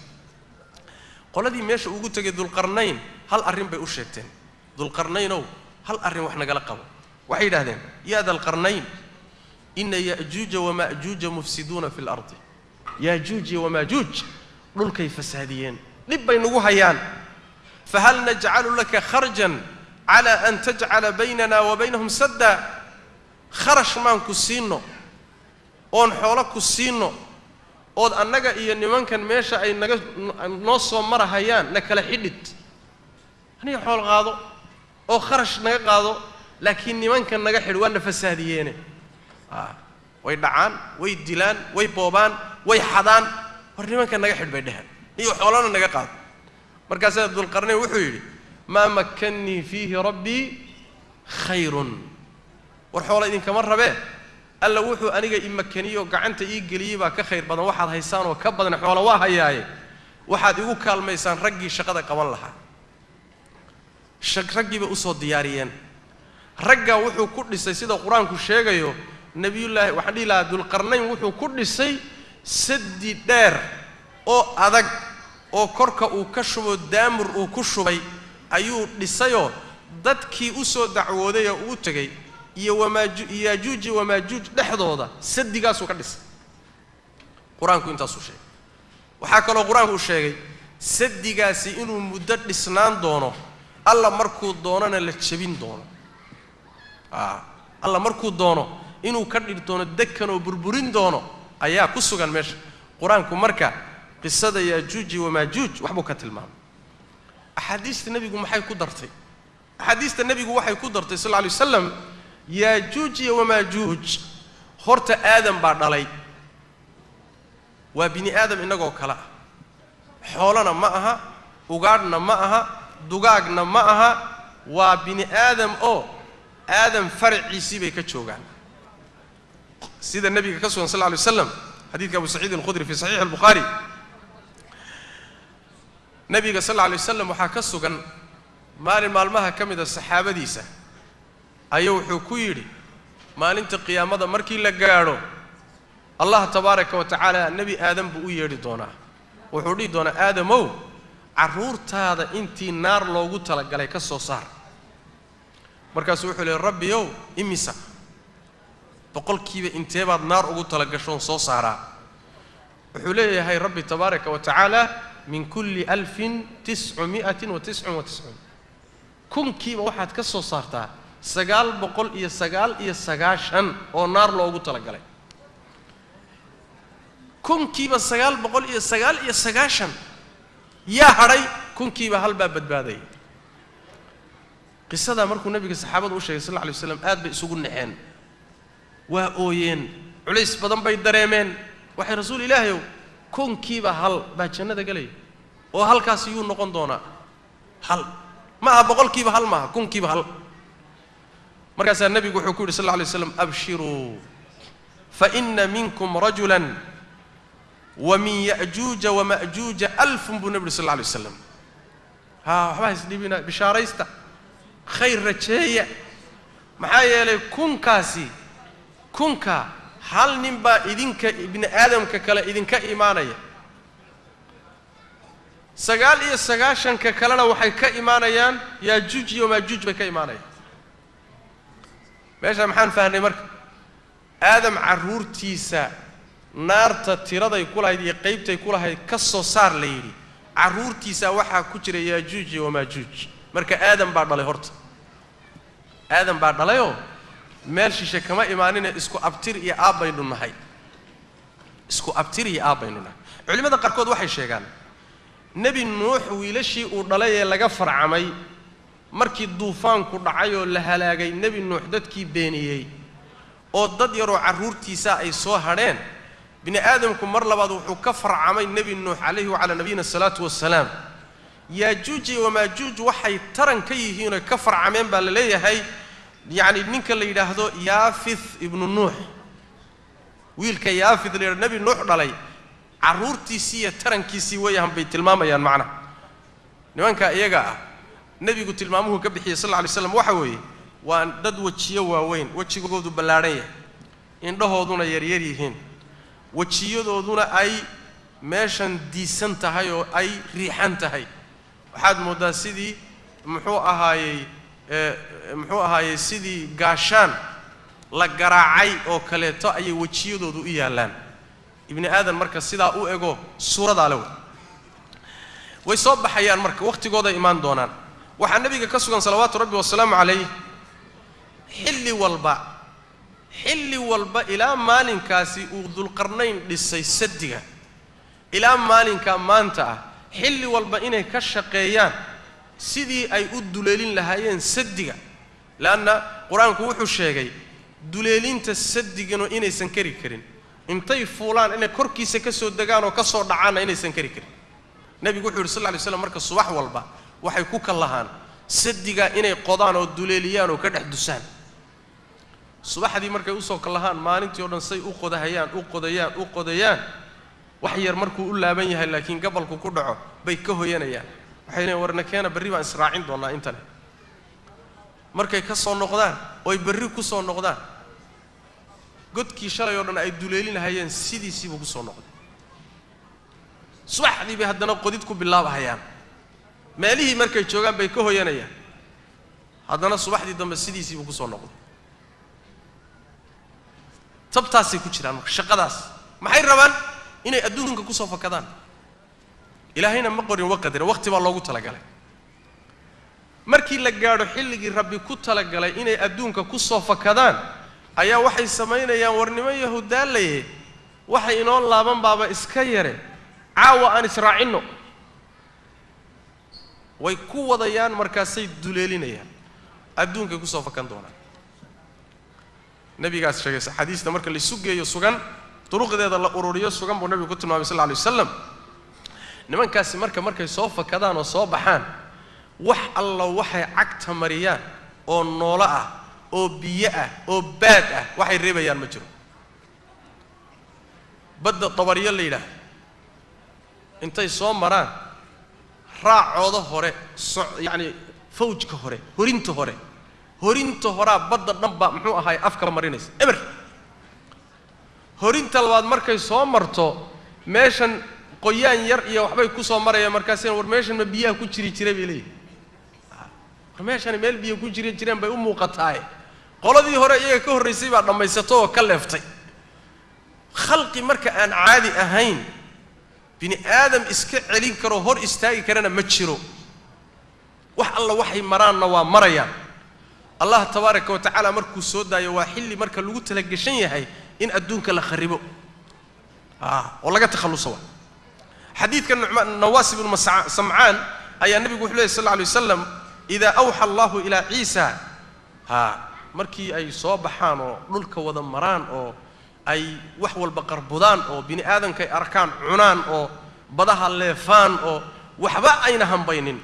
qoladii meesha ugu tegay dulqarnayn hal arrin bay u sheegteen dulqarnaynow hal arrin wax nagala qabo waxay yidhaahdeen yaa dalqarnayn ina ya'juuja wama'juuja mufsiduuna fi lardi yaajuuj iyo wamaajuuj dhulkay fasaadiyeen dhib bay nagu hayaan fahal najcalu laka kharjan cala an tajcala baynana wa baynahum sadda kharash maan ku siino oon xoolo ku siino ood annaga iyo nimankan meesha ay naga noo soo marahayaan na kala xidhid aniga xool qaado oo kharash naga qaado laakiin nimankan naga xidh waana fasaadiyeene way dhacaan way dilaan way boobaan way xadaan war nimankan naga xidh bay dheheen iyo xoolana naga qaado markaasaa dulqarnayn wuxuu yidhi maa makkannii fiihi rabbii khayrun war xoola idinkama rabee alla wuxuu aniga ii makaniyo gacanta ii geliyey baa ka khayr badan waxaad haysaan oo ka badan xoolo waa hayaaye waxaad igu kaalmaysaan raggii shaqada qaban lahaa raggiiba usoo diyaariyeen raggaa wuxuu ku dhisay sida qur-aanku sheegayo nebiyullaahi waxaan dhihi lahaa dulqarnayn wuxuu ku dhisay saddi dheer oo adag oo korka uu ka shubo daamur uu ku shubay ayuu dhisayoo dadkii usoo dacwooday oo uu tegey iyo yaajuuj iyo wamaajuuj dhexdooda saddigaasuu ka dhisay qur-aanku intaasuu sheegay waxaa kaloo qur-aanku uu sheegay saddigaasi inuu muddo dhisnaan doono alla markuu doonana la jebin doono alla markuu doono inuu ka dhigi doono dekan oo burburin doono ayaa ku sugan meesha qur-aanku marka qisada yaajuuj iyo wamaajuuj waxbuu ka tilmaamay axaadiista nebigu maxay ku dartay axaadiista nebigu waxay ku dartay sal alla alay wasalam yaajuuj iyo wamaajuuj horta aadam baa dhalay waa bini aadam innagoo kale ah xoolana ma aha ugaadhna ma aha dugaagna ma aha waa bini aadam oo aadam faraciisii bay ka joogaan sida nebiga ka sugan sal alla alay wasalam xadiidka abu saciid alkhudri fi saxiix albukhaari nebiga sal alla alay wasalam waxaa ka sugan maalin maalmaha ka mida saxaabadiisa ayuu wuxuu ku yidhi maalinta qiyaamada markii la gaadho allah tabaaraka wa tacaala nebi aadam buu u yeedhi doonaa wuxuu dhihi doonaa aadamow carruurtaada intii naar loogu talagalay ka soo saar markaasuu wuxuu leey rabbiyow imisa boqolkiiba inteebaad naar ugu talagashoon soo saaraa wuxuu leeyahay rabbi tabaaraka wa tacaala min kulli 1999 kunkiiba waxaad ka soo saartaa 999 oo naar loogu talagalay kunkiiba 999 yaa hadhay kunkiiba hal baa badbaaday qisada markuu nabiga saxaabada u sheegay sallallahu alayhi wasallam aad bay isugu naxeen waa ooyeen culays badan bay dareemeen waxay rasuul ilaahay kunkiiba hal baa jannada galay oo halkaas iyuu noqon doonaa hal ma aha boqolkiiba hal ma aha kunkiiba hal markaas nabigu wuxuu ku yiri sallallahu alayhi wasallam abshiru fa inna minkum rajulan wa min ya'juuj wa ma'juuj 1000 bu nabi sallallahu alayhi wasallam ha waxba isdibina bishaaraysta khayr rajeeya maxaa yeelay kunka hal nin baa idinka ibn aadamka kale idinka iimaanaya 99 ka kalena waxay ka iimaanayaan yaajuuj iyo maajuuj bay ka iimaanayaan meesha maxaan fahnay marka aadam carruurtiisa naarta tiraday ku lahayd iyo qaybtay ku lahayd ka soo saar la yiri carruurtiisa waxa ku jira yaajuuj iyo maajuuj marka aadam baa dhalay horta aadam baa dhalayoo meel shishe kama imaanina isku abtir iyo aabaynu nahay isku abtir iyo aabaynu nahay culimada qarkood waxay sheegaan nabi nuux wiilashii uu dhalay ee laga farcamay markii duufaanku dhacay oo la halaagay nabi nuux dadkii beeniyay oo dad yaroo carruurtiisa ay soo hadheen bini aadamku mar labaad wuxuu ka farcamay nabi nuux calayhi wa ala nabiyina salaatu wassalaam yaajuuj iyo maajuuj waxay taran ka yihiin oo ka farcameen baa la leeyahay يعني نينك اللي يدهدو يافث ابن نوح ويلك يافث اللي نبي نوح دلي carruurtiisii tarankiisii weeyaan bay tilmaamayaan macnaha nimanka iyaga ah nabigu tilmaamuhu ka bixiyay sallallahu alayhi wasallam waxa weeye waa dad wajiyo waaweyn wajigoodu ballaaran yahay indhahooduna yaryar yihiin wajiyadooduna ay meeshan diisan tahay oo ay riixan tahay waxaad moodaa sidii muxuu ahaayay sidii gaashaan la garaacay oo kaleeto ayay wajiyadoodu u yaalaan ibni aadan marka sidaa u ego suurada leh way soo baxayaan marka waqtigooda imaan doonaan waxa nabiga ka sugan salawaatu rabbi wa salaamu alayhi xilli walba ilaa maalinkaasi uu dulqarnayn dhisay sadiga ilaa maalinka maanta ah xilli walba inay ka shaqeeyaan sidii ay u duleelin lahaayeen sadiga laana quraanku wuxuu sheegay duleelinta sadigana inaysan kari karin intay fuulaan inay korkiisa ka soo dagaan oo ka soo dhacaan inaysan kari karin nabigu wuxuu sallallahu alayhi wasallam marka subax walba waxay ku kalahaan sadiga inay qodaan oo duleeliyaan oo ka dhex dusaan subaxdii markay u soo kalahaan maalintii oo dhan say u qodayaan wax yar markuu u laaban yahay laakiin gabalku ku dhaco bay ka hoyanayaan waxay leeyihiin warna keena berri baan israacin doonaa intan markay ka soo noqdaan oo ay berri ku soo noqdaan godkii shalay oo dhan ay duleelinayeen sidiisiiba ku soo noqday subaxdii bay haddana qodid ku bilaabahayaan meelihii markay joogaan bay ka hoyanayaan haddana subaxdii dambe sidiisiiba ku soo noqday tabtaasay ku jiraan marka shaqadaas maxay rabaan inay adduunka ku soo fakadaan ilaahayna ma qorin waqti baa loogu talagalay markii la gaadho xilligii rabbi ku talagalay inay adduunka ku soo fakadaan ayaa waxay sameynayaan warnimo yahuudaalay waxay inoo laaban baaba iska yare caawa aan israacino way ku wadayaan markaasay duleelinayaan adduunka ku soo fakan doonaan nabigaas sheegay xadiista marka la sugeeyo sugan duruqdeeda la ururiyo sugan buu nabigu ku tilmaamay sallallahu alayhi wasallam nimankaasi markay soo fakadaan oo soo baxaan wax alla waxay cagta mariyaan oo noolo ah oo biyo ah oo baad ah waxay reebayaan ma jiro badda tabariyo la yiraahdo intay soo maraan raacooda hore yani fawjka hore horinta hore badda dhanba muxuu ahaay afka marinaysa eber horinta labaad markay soo marto meeshan qoyaan yar iyo waxbay ku soo marayaan markaasina war meeshan ma biyaha ku jiri jiray bay leeyihiin war meeshan meel biyo ku jireen bay u muuqataay qoladii hore iyaga ka horeysay baa dhamaysato oo ka leeftay khalqi marka aan caadi ahayn bini aadam iska celin karo hor istaagi karana ma jiro wax alla waxay maraanna waa marayaan allah tabaaraka wa tacaala markuu soo daayo waa xilli marka lagu tala gashan yahay in adduunka la kharibo oo laga takhaluso xadiidka nawaas ibn sam'aan ayaa nabigu wuxuu leeyahay sallallahu alayhi wasallam ida awha allah ila ciisa markii ay soo baxaan oo dhulka wada maraan oo ay wax walba qarbudaan oo bini aadanka ay arkaan cunaan oo badaha leefaan oo waxba ayna hambaynin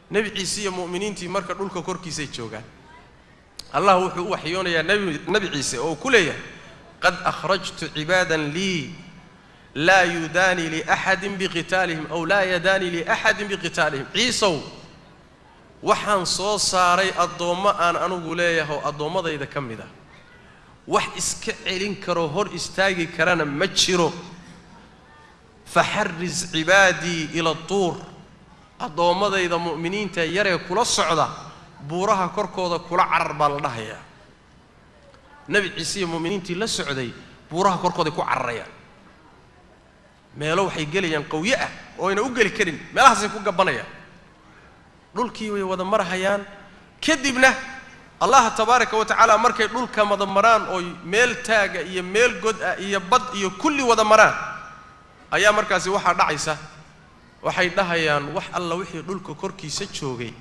nabi ciise iyo muuminiintii marka dhulka korkiisa joogaan allah wuxuu waxyoonayaa nabi ciise oo ku leeyahay qad akhrajtu ibadan li la yudani li ahadin biqitalihim aw la yadani li ahadin biqitalihim ciisow waxaan soo saaray adooma aan anigu leeyahay adoomadayda kamida wax iska celin karo hor istaagi karana ma jiro faharriz ibadi ila tur adoomadayda muuminiinta yaree kula socda buuraha korkooda kula carar baa la dhahayaa nabi ciise iyo muuminiintii la socday buuraha korkooda ku cararayaan meelo waxay gelayaan qawiye ah oo ayna u gali karin meelahaas ay ku gabanayaan dhulkii way wada marahayaan kadibna allah tabaaraka wa tacaala markay dhulka wada maraan oo meel taaga iyo meel god ah iyo bad iyo kulli wada maraan ayaa markaasi waxa dhacaysa waxay dhahayaan wax alla wixii dhulka korkiisa joogay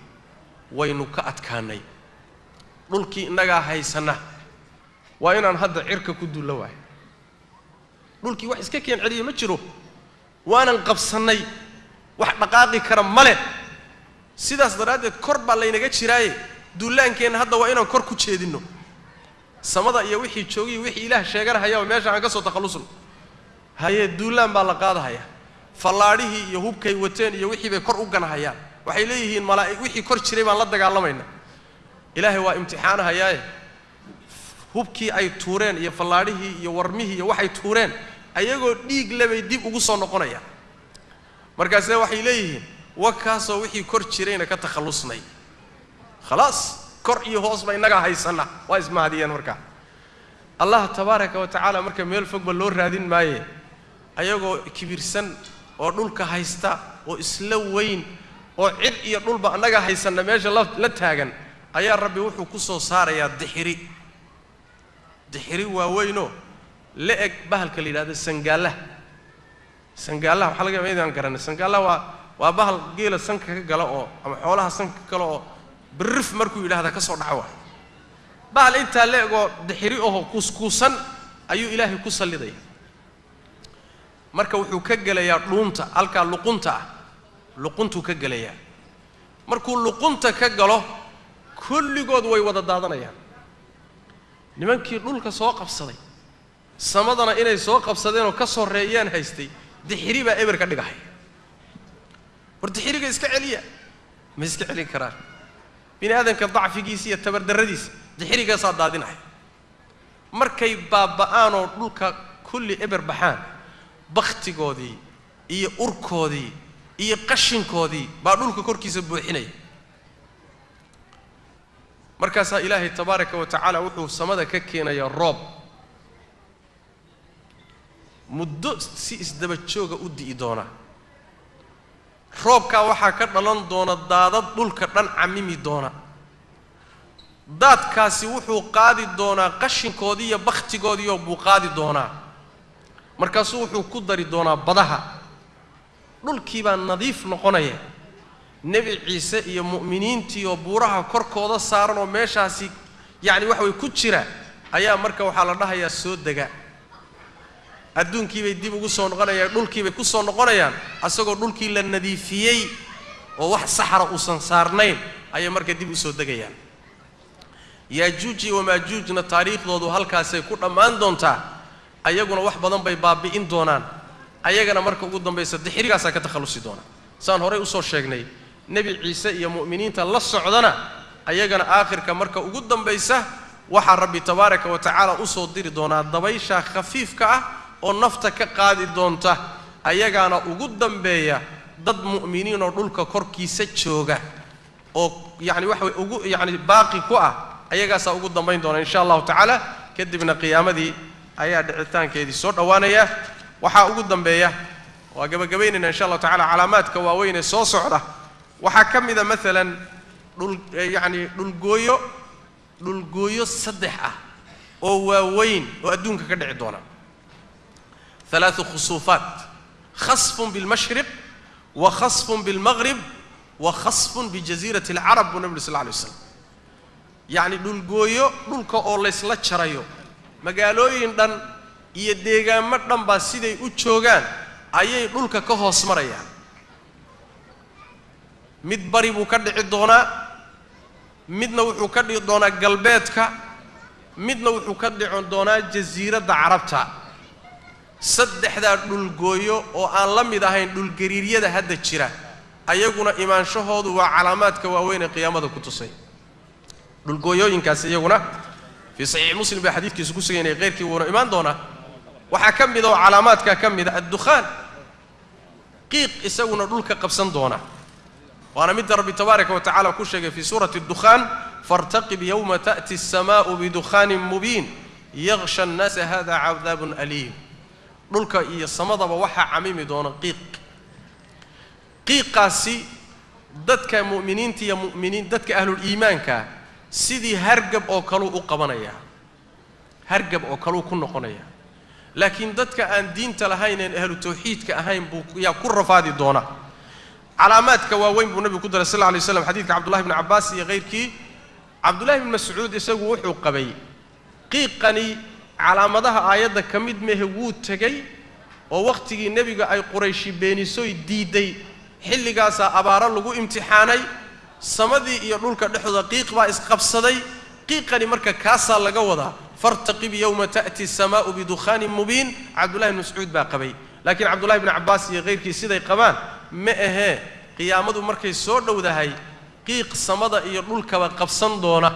waynu ka adkaanay dhulkii inaga haysana waa inaan hadda cirka ku duulo waay dhulkii wax iska keen celiyo ma jiro waanan qabsanay wax dhaqaaqi kara male sidaas daraadeed kor baa laynaga jiraaye duulaankeen hadda waa inaan kor ku jeedino samada iyo wixii joogay wixii ilaah sheeganaya meesha aan ka soo takhalusno haye duulaan baa la qaadahaya fallaadhihii iyo hubkay wateen iyo wixii bay kor u ganahayaan waxay leeyihiin malaa'ig wixii kor jiray baan la dagaalamayna ilaahay waa imtixaanahayaaye hubkii ay tuureen iyo fallaadhihii iyo warmihii iyo waxay tuureen ayagoo dhiig labay dib ugu soo noqonayaan markaasna waxay leeyihiin wakaasoo wixii kor jirayna ka takhallusnay khalaas kor iyo hoos ba inaga haysana waa ismaadiyeen markaa allah tabaaraka wa tacaala marka meel fog ba loo raadin maaye ayagoo kibirsan oo dhulka haysta oo isla weyn oo cid iyo dhulba anaga haysana meesha la taagan ayaa rabbi wuxuu ku soo saarayaa dixiri waaweyno la eg bahalka la yiraahdo sangaalaha waxa laga yaabaa inaan garanay sangaalaha waa bahal geela sanka ka gala oo ama xoolaha sanka ka gala oo birif markuu yiraahdo ka soo dhaco bahal inta la ego dixiri oo kuskuusan ayuu ilaahay ku saliday marka wuxuu ka galayaa dhuunta halka luquntu ka galayaa markuu luqunta ka galo kulligood way wada daadanayaan nimankii dhulka soo qabsaday samadana inay soo qabsadeen oo ka soo reeyaan haystay dixiri baa eber ka dhigahay war dixiriga iska celiya ma iska celin karaan bini aadanka dacfigiisa iyo tabardaradiisa dixiriga saa daadinahay markay baaba'aan oo dhulka kulli eber baxaan bakhtigoodii iyo urkoodii iyo qashinkoodii baa dhulka korkiisa buuxinaya markaasaa ilaahay tabaaraka wa tacaala wuxuu samada ka keenayaa roob muddo si isdaba jooga u di'i doona roobkaa waxaa ka dhalan doona daadad dhulka dhan camimi doona daadkaasi wuxuu qaadi doonaa qashinkoodii iyo bakhtigoodii oo buu qaadi doonaa markaasuu wuxuu ku dari doonaa badaha dhulkii baa nadiif noqonaya nebi ciise iyo mu'miniintii oo buuraha korkooda saaran oo meeshaasi yacni waxa way ku jira ayaa marka waxaa la dhahayaa soo dega adduunkii bay dib ugu soo noqonayaan dhulkii bay ku soo noqonayaan asagoo dhulkii la nadiifiyey oo wax saxara uusan saarnayn ayay marka dib u soo degayaan yaajuuj iyo maajuujna taariikhdoodu halkaasay ku dhammaan doontaa ayaguna wax badan bay baabi'in doonaan ayagana marka ugu dambaysa dixirigaasaa ka takhallusi doona saan horey usoo sheegnay nebi ciise iyo mu'miniinta la socdana ayagana aakhirka marka ugu dambaysa waxaa rabbi tabaaraka wa tacaala usoo diri doonaa dabaysha khafiifka ah oo nafta ka qaadi doonta ayagaana ugu dambeeya dad mu'miniin oo dhulka korkiisa jooga oo yacni waxa way ugu yacni baaqi ku ah ayagaasaa ugu dambayn doona insha allahu tacaala kadibna qiyaamadii ayaa dhicitaankeedii soo dhowaanaya waxaa ugu dambeeya waa gabagabaynayna insha allahu tacaala calaamaadka waaweyn ee soo socda waxaa ka mida maalan yacni dhulgooyo saddex ah oo waaweyn oo adduunka ka dhici doona ثلاث خسوفات خسف بالمشرق وخسف بالمغرب وخسف بجزيرة العرب والنبي صلى الله عليه وسلم يعني dhulgooyo dhulka oo la isla jarayo magaalooyin dhan iyo deegaamo dhan baa siday u joogaan ayay dhulka ka hoos marayaan mid bari buu ka dhici doonaa midna wuxuu ka dhici doonaa galbeedka midna wuxuu ka dhici doonaa jasiiradda carabta saddexdaa dhulgooyo oo aan la mid ahayn dhulgariiryada hadda jira ayaguna imaanshahoodu waa calaamaadka waaweyn ee qiyaamada ku tusay dhulgooyooyinkaas iyaguna fi saxiix muslim baa xadiidkiisu ku sugan yahay qeyrkii wuuna imaan doonaa waxaa ka mid oo calaamaadka ka mid addukhaan qiiq isaguna dhulka qabsan doona waana midda rabbi tabaaraka wa tacaala ku sheegay fi suurati addukhaan fartaqib yawma ta'ti as-samaa'u bidukhaanin mubiin yaghsha an-naasa hada 'adaabun aliim dhulka iyo samadaba waxaa camimi doona qiiqaasi dadka mu'miniinta iyo dadka ahlul iimaanka sidii hargab oo kale u qabanaya hargab oo kale ku noqonaya laakiin dadka aan diinta lahayn ee ahlu tawxiidka ahayn buu yaa ku rafaadi doona calaamaadka waaweyn buu nabigu ku daray sallallahu alayhi wasallam xadiidka Abdullah ibn Abbas iyo qeyrkii Abdullah ibn Mas'ud isagu wuxuu qabay qiiqani calaamadaha aayadda ka mid mehe wuu tagay oo waqtigii nabiga ay qurayshi beenisoy diiday xilligaasa abaara lagu imtixaanay samadii iyo dhulka dhexdooda qiiq baa isqabsaday qiiqani marka kaasa laga wadaa فارتقب يوم تأتي السماء بدخان مبين عبد الله بن مسعود باقبي لكن عبد الله بن عباس غير كي سيدي قبان ما إيه قيامته مركي سور دو دهي قيق السماء يقول كوا قبصن دونا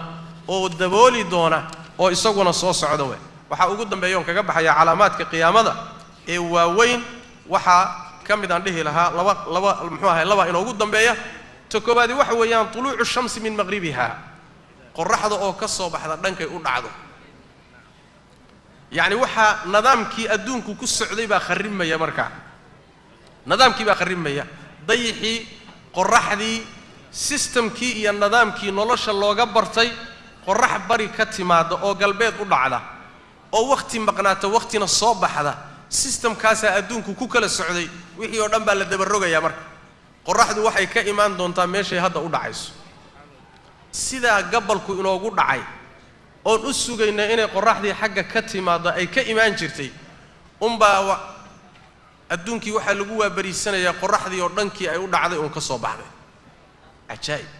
أو دبولي دونا أو يسوقنا صوص عدوه وحا أقدم بيوم كجبح يا علامات كقيامته إيه وين وحا كم بدنا نده لها لوا المحوها لوا إنه قدام بيا تكوبادي وحويان طلوع الشمس من مغربها قرحة أو كسر بحذر دنك يقول عضو يعني وحا نظامكي أدونكو كالسعودي بخرم يا مركع نظامكي بخرم يا ضيحي قرحدي سيستم كي يا نظامكي نولش الله جبرتي قرح بري كتماد أو قلبيت قول على أو وقت مقناته وقتنا الصباح هذا سيستم كاسة أدونكو كوكل السعودي وحي ودم بالدبرجة يا مركع قرحدي وحي كإيمان دون تامشي هذا قول عايز سيدا قبلكو إنه قول عاي oon u sugayna inay qorraxdii xagga ka timaado ay ka iimaan jirtay baa adduunkii waxa lagu waabariisanayaa qorraxdii oo dhankii ay u dhacday oo ka soo baxday ajaayib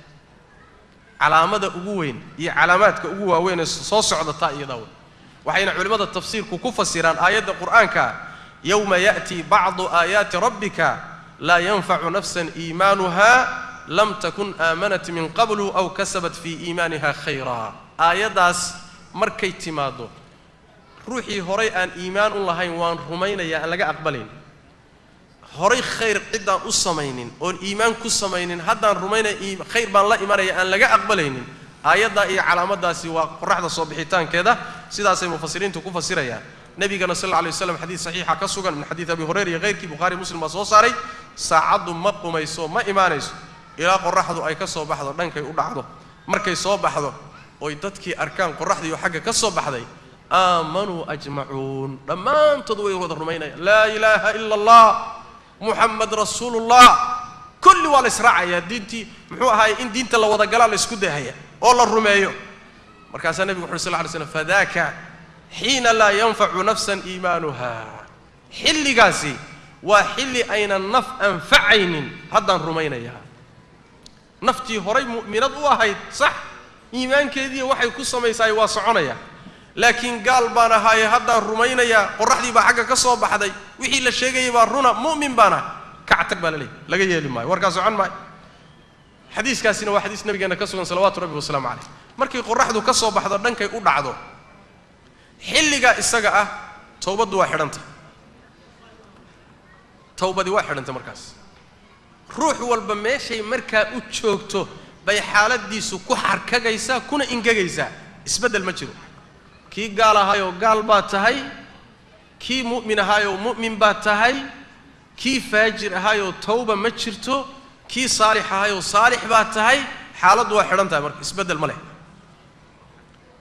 calaamada ugu weyn iyo calaamaadka ugu waaweyn ee soo socda iyada waxayna culimada tafsiirku ku fasiraan aayada quraanka yawma ya'ti ba'du ayati rabbika la yanfa'u nafsan iimanuha lam takun amanat min qablu aw kasabat fi iimaniha khayra aayadaas markay timaado ruuxii horay aan iimaan u lahayn waan rumaynaya aan laga aqbalin horay khayr cidaan u sameeynin oo iimaan ku sameeynin haddaan rumaynay khayr baan la imanaya aan laga aqbalaynin aayada iyo calaamadaasi waa qorraxda soo bixitaankeeda sidaas ay mufassiriintu ku fasirayaan nabigana sallallahu alayhi wasallam xadiis saxiixa ka sugan min xadiis abi hurayra iyo qeyrkii bukhari muslim soo saaray saacadu ma qumayso ma iimaanayso ilaa qorraxdu ay ka soo baxdo dhankay u dhacdo markay soo baxdo oo dadkii arkaan qorraxdii oo xagga ka soo baxday aamanu ajmacuun dhammaantood way wada rumaynayaan laa ilaaha ila allah muhammad rasuulullah kulli wal israa'aya diintii muxuu ahaay in diinta la wada galaa la isku dahaya oo la rumeeyo markaas nabiga sallallahu alayhi wasallam fadaaka hiina la yanfa'u nafsan iimanuha xilligaasi waa xilli ayna naf anfa'aynin haddaan rumaynaya naftii horay mu'minad u ahayd sax iimaankeedii waxay ku sameysay waa soconaya laakiin gaal baan ahaay haddaan rumaynaya qorraxdii baa xagga ka soo baxday wixii la sheegay baa runa mu'min baana kactag baa laga yeeli maayo warkaas socon maayo xadiiskaasina waa xadiis nabigeena ka sugan salawaatu rabbi wasalaamu calayh markii qorraxdu ka soo baxdo dhankay u dhacdo xilliga isaga ah toobadu waa xidhanta toobadi waa xidhanta markaas ruux walba meeshay markaa u joogto bay xaaladiisu ku xarkagaysa kuna ingagaysa isbedel ma jiro kii gaal ahaayoo gaal baa tahay kii mu'min ahaayoo mu'min baa tahay kii faajir ahaayoo tawba ma jirto kii saalix ahaayoo saalix baa tahay xaaladu waa xidhan tahay marka isbedel ma leh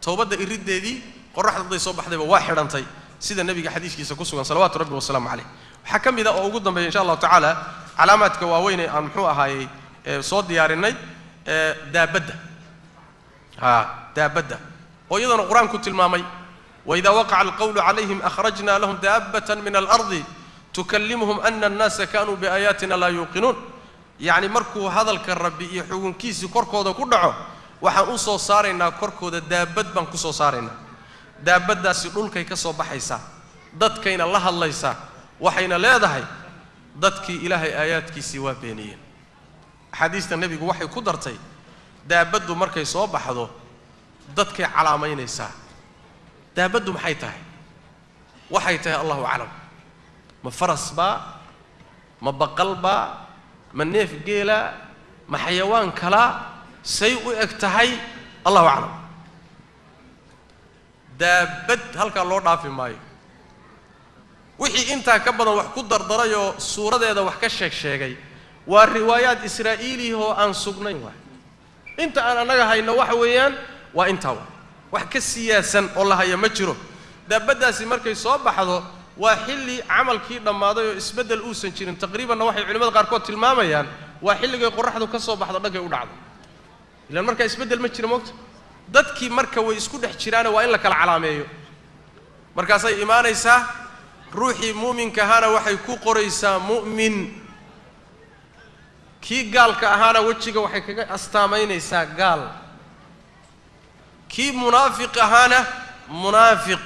tawbada irideedii qorraxda soo baxdayba waa xidhantay sida nabiga xadiiskiisa ku sugan salawaatu rabbi wasalaamu calayh waxa kamid ah oo ugu dambeeya insha Allah taala calaamaadka waaweyn ee aan muxuu ahaayay soo diyaarinay daabada daabada oo iyadana quraanku tilmaamay وإذا وقع القول عليهم أخرجنا لهم دابة من الأرض تكلمهم أن الناس كانوا بآياتنا لا يوقنون يعني مركو هذا الكرب يحوون كيس كركو ذا كله وحنوصو صارنا كركو ذا دابد بنكوصو صارنا دابد دا سيقول كي كسو بحيسا ضد كين الله يسا وحين لا ذهي ضد كي إلهي آيات كي سوا بينيين حديث النبي وحي قدرتي دابد مركي صوب حدو ضد كي علامين يسا دابد محيته وحيته الله أعلم ما فرس با ما بقل با ما نيف جيلا ما حيوان كلا سيء اكتهي الله أعلم دابد هل كان الله رافي ماي وحي انت كبدا وح كدر دريو سورة هذا وح كشك شيء والروايات إسرائيلي هو أن سجنين واحد انت أنا نجا إنه وحويان وانت هو وح كسياسا والله هي مجرو دابد مركي صوب بحضه وحلي عمل كي لما هذا يسبدل أوسن شيرين تقريبا نواحي علماء قاركوت الماميان وحلي يقول راح ذو كسب بحضه نجا يقول عضو لأن مركي يسبدل مجرم وقت dadkii marka way isku dhex jiraan waa in la kala calaameeyo markaas ay iimaanaysa ruuxii muuminka ahana waxay ku qoraysaa muumin kii gaalka ahana wajiga waxay kaga astaameynaysaa gaal kii munaafiq ahana munaafiq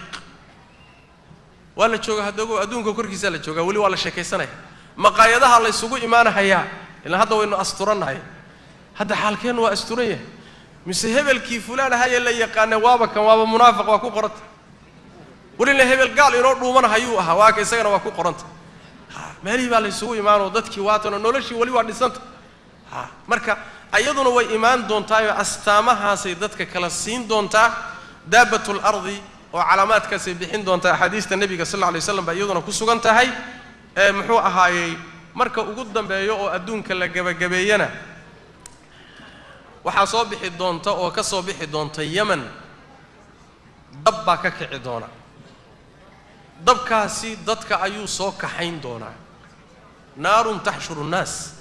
waa la jooga hadagoo adduunka korkiisa la jooga wali waa la sheekaysanaya maqaayadaha la isugu imaanayaa ilaa hadda waynu asturanahay hadda xaalkeen waa asturan yahay mise hebelkii fulaan ahaa la yaqaan waaba kan waaba munaafiq waa ku qoranta wali la hebel gaal inoo dhuumanahayu aha waa ka isagana waa ku qoranta meelii baa la isugu imaanoo dadkii waatana noloshii wali waa dhisanta marka ayaduna way imaan doontaa astaamahaasay dadka kala siin doontaa daabatul ardi oo calaamaadkaasay bixin doontaa xadiista nabiga sallallahu alayhi wasallam baa iyaduna ku sugan tahay muxuu ahaayay marka ugu dambeeyo oo adduunka la gabagabeeyana waxa soo bixi doonta oo ka soo bixi doonta Yemen dab baa ka kici doona dabkaasi dadka ayuu soo kaxayn doonaa naarun tahshuru naas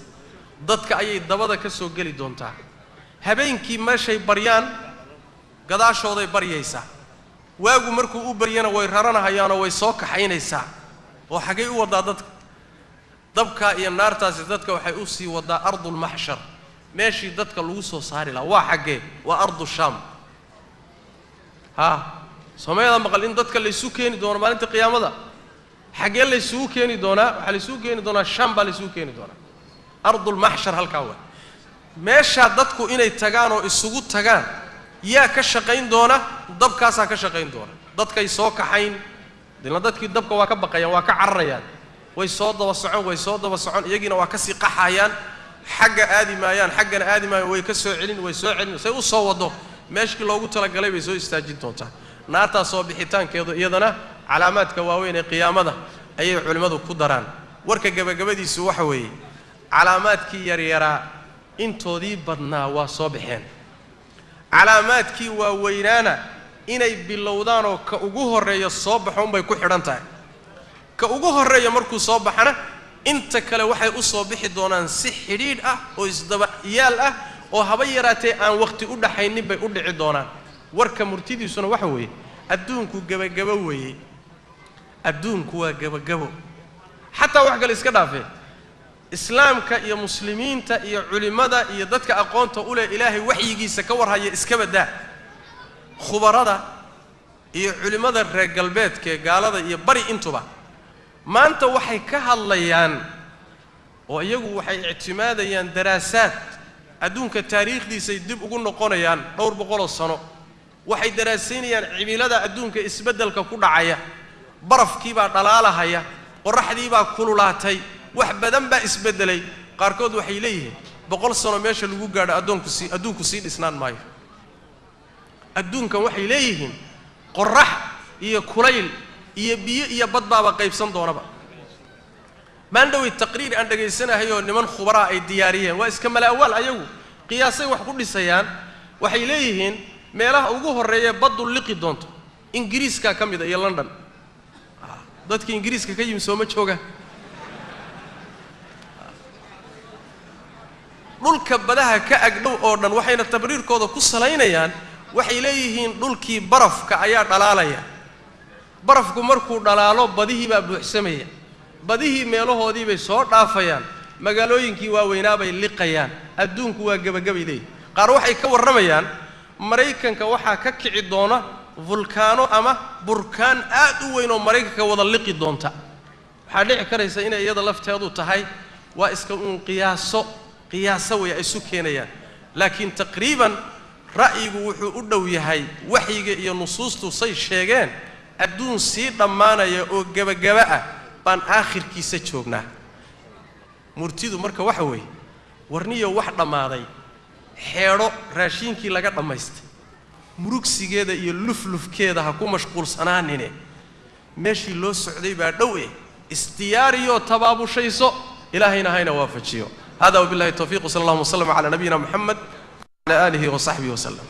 dadka ayay dabada ka soo gali doontaa habeenkii meeshay baryaan gadaashooday baryaysaa waagu markuu u baryana way raranahayaan oo way soo kaxaynaysaa oo xagee u wadaa dadka dabka iyo naartaasi dadka waxay u sii wadaa ardul mahshar meeshii dadka lagu soo saari lahaa waa xagee waa ardu sham Soomaalida maqal in dadka la isu keeni doono maalinta qiyaamada xagee la isu keeni doonaa waxa la isu keeni doonaa sham baa la isu keeni doonaa ardul mahshar halka waa meesha dadku inay tagaan oo isugu tagaan yaa ka shaqayn doona dabkaas ka shaqayn doona dadkay soo kaxayn dilna dadkii dabka waa ka baqayaan waa ka cararayaan way soo daba socon iyagina waa ka sii qaxayaan xagga aadimayaan xaggana aadimayaan way ka soo celin say u soo wado meeshii loogu talagalay bay soo istaajin doontaa naarta soo bixitaankeedu iyadana calaamaadka waaweyn ee qiyaamada ayay culimadu ku daraan warka gabagabadiisu waxa weeye calaamaadkii yaryara intoodii badnaa waa soo bixeen calaamaadkii waaweynaana inay bilowdaan oo ka ugu horeeyo soo baxoon bay ku xidhan tahay ka ugu horeeyo markuu soo baxana inta kale waxay u soo bixi doonaan si xidhiidh ah oo isdaba yaal ah oo haba yaraatee aan waqti u dhaxaynin bay u dhici doonaan warka murtidiisuna waxa weeye adduunku gabagabo weeye adduunku waa gabagabo xataa wax kale iska dhaafee islaamka iyo muslimiinta iyo culimada iyo dadka aqoonta u leh ilaahay waxyigiisa ka warhaya iska badaa khubarada iyo culimada reer galbeedka gaalada iyo bari intuba maanta waxay ka hadlayaan oo iyagu waxay ictimaadayaan daraasaad adduunka taariikhdiisa dib ugu noqonayaan dhowr boqol sano waxay daraasaynayaan cimilada adduunka isbeddelka ku dhacaya barafkii baa dhalaalahaya qorraxdii baa kululaatay wax badan baa isbedelay qaarkood waxay leeyihiin 100 sano meesha lagu gaadho adduunku sii dhisnaan maayo adduunkan waxay leeyihiin qorrax iyo kulayl iyo biyo iyo bad baaba qaybsan doonaba maandhawi taqriir aan dhageysanahayo niman khubara ay diyaariyeen waa iska malaawal ayagu qiyaasay wax ku dhisayaan waxay leeyihiin meelaha ugu horeeya baddu liqi doonto ingiriiska kamida iyo London dadkii ingiriiska ka yimid Soomaa jooga dhulka badaha ka agdhow oo dhan waxayna tabriirkooda ku salaynayaan waxay leeyihiin dhulkii barafka ayaa dhalaalaya barafku markuu dhalaalo badihii baa buuxsamaya badihii meelahoodii bay soo dhaafayaan magaalooyinkii waaweynaa bay liqayaan adduunku waa gabagabay leeyahay qaar waxay ka waramayaan Mareykanka waxa ka kici doona vulkaano ama burkaan aad u weyn oo Mareykanka wada liqi doonta waxa dhici karaysa in iyada lafteedu tahay waa iska qiyaasa way isu keenayaan laakiin taqriiban ra'yigu wuxuu u dhow yahay waxyiga iyo nusuustu say sheegeen adduun sii dhamaanaya oo gabagaba ah baan aakhirkiisa joognaa murtidu marka waxa weey warniyo wax dhamaaday xeero raashinkii laga dhamaystay murugsigeeda iyo luflufkeeda ha ku mashquulsanaanine meeshii loo socday baa dhow istiyaariyo tabaabushayso ilaahayna hayna waafajiyo هذا وبالله التوفيق صلى الله وسلم على نبينا محمد وعلى آله وصحبه وسلم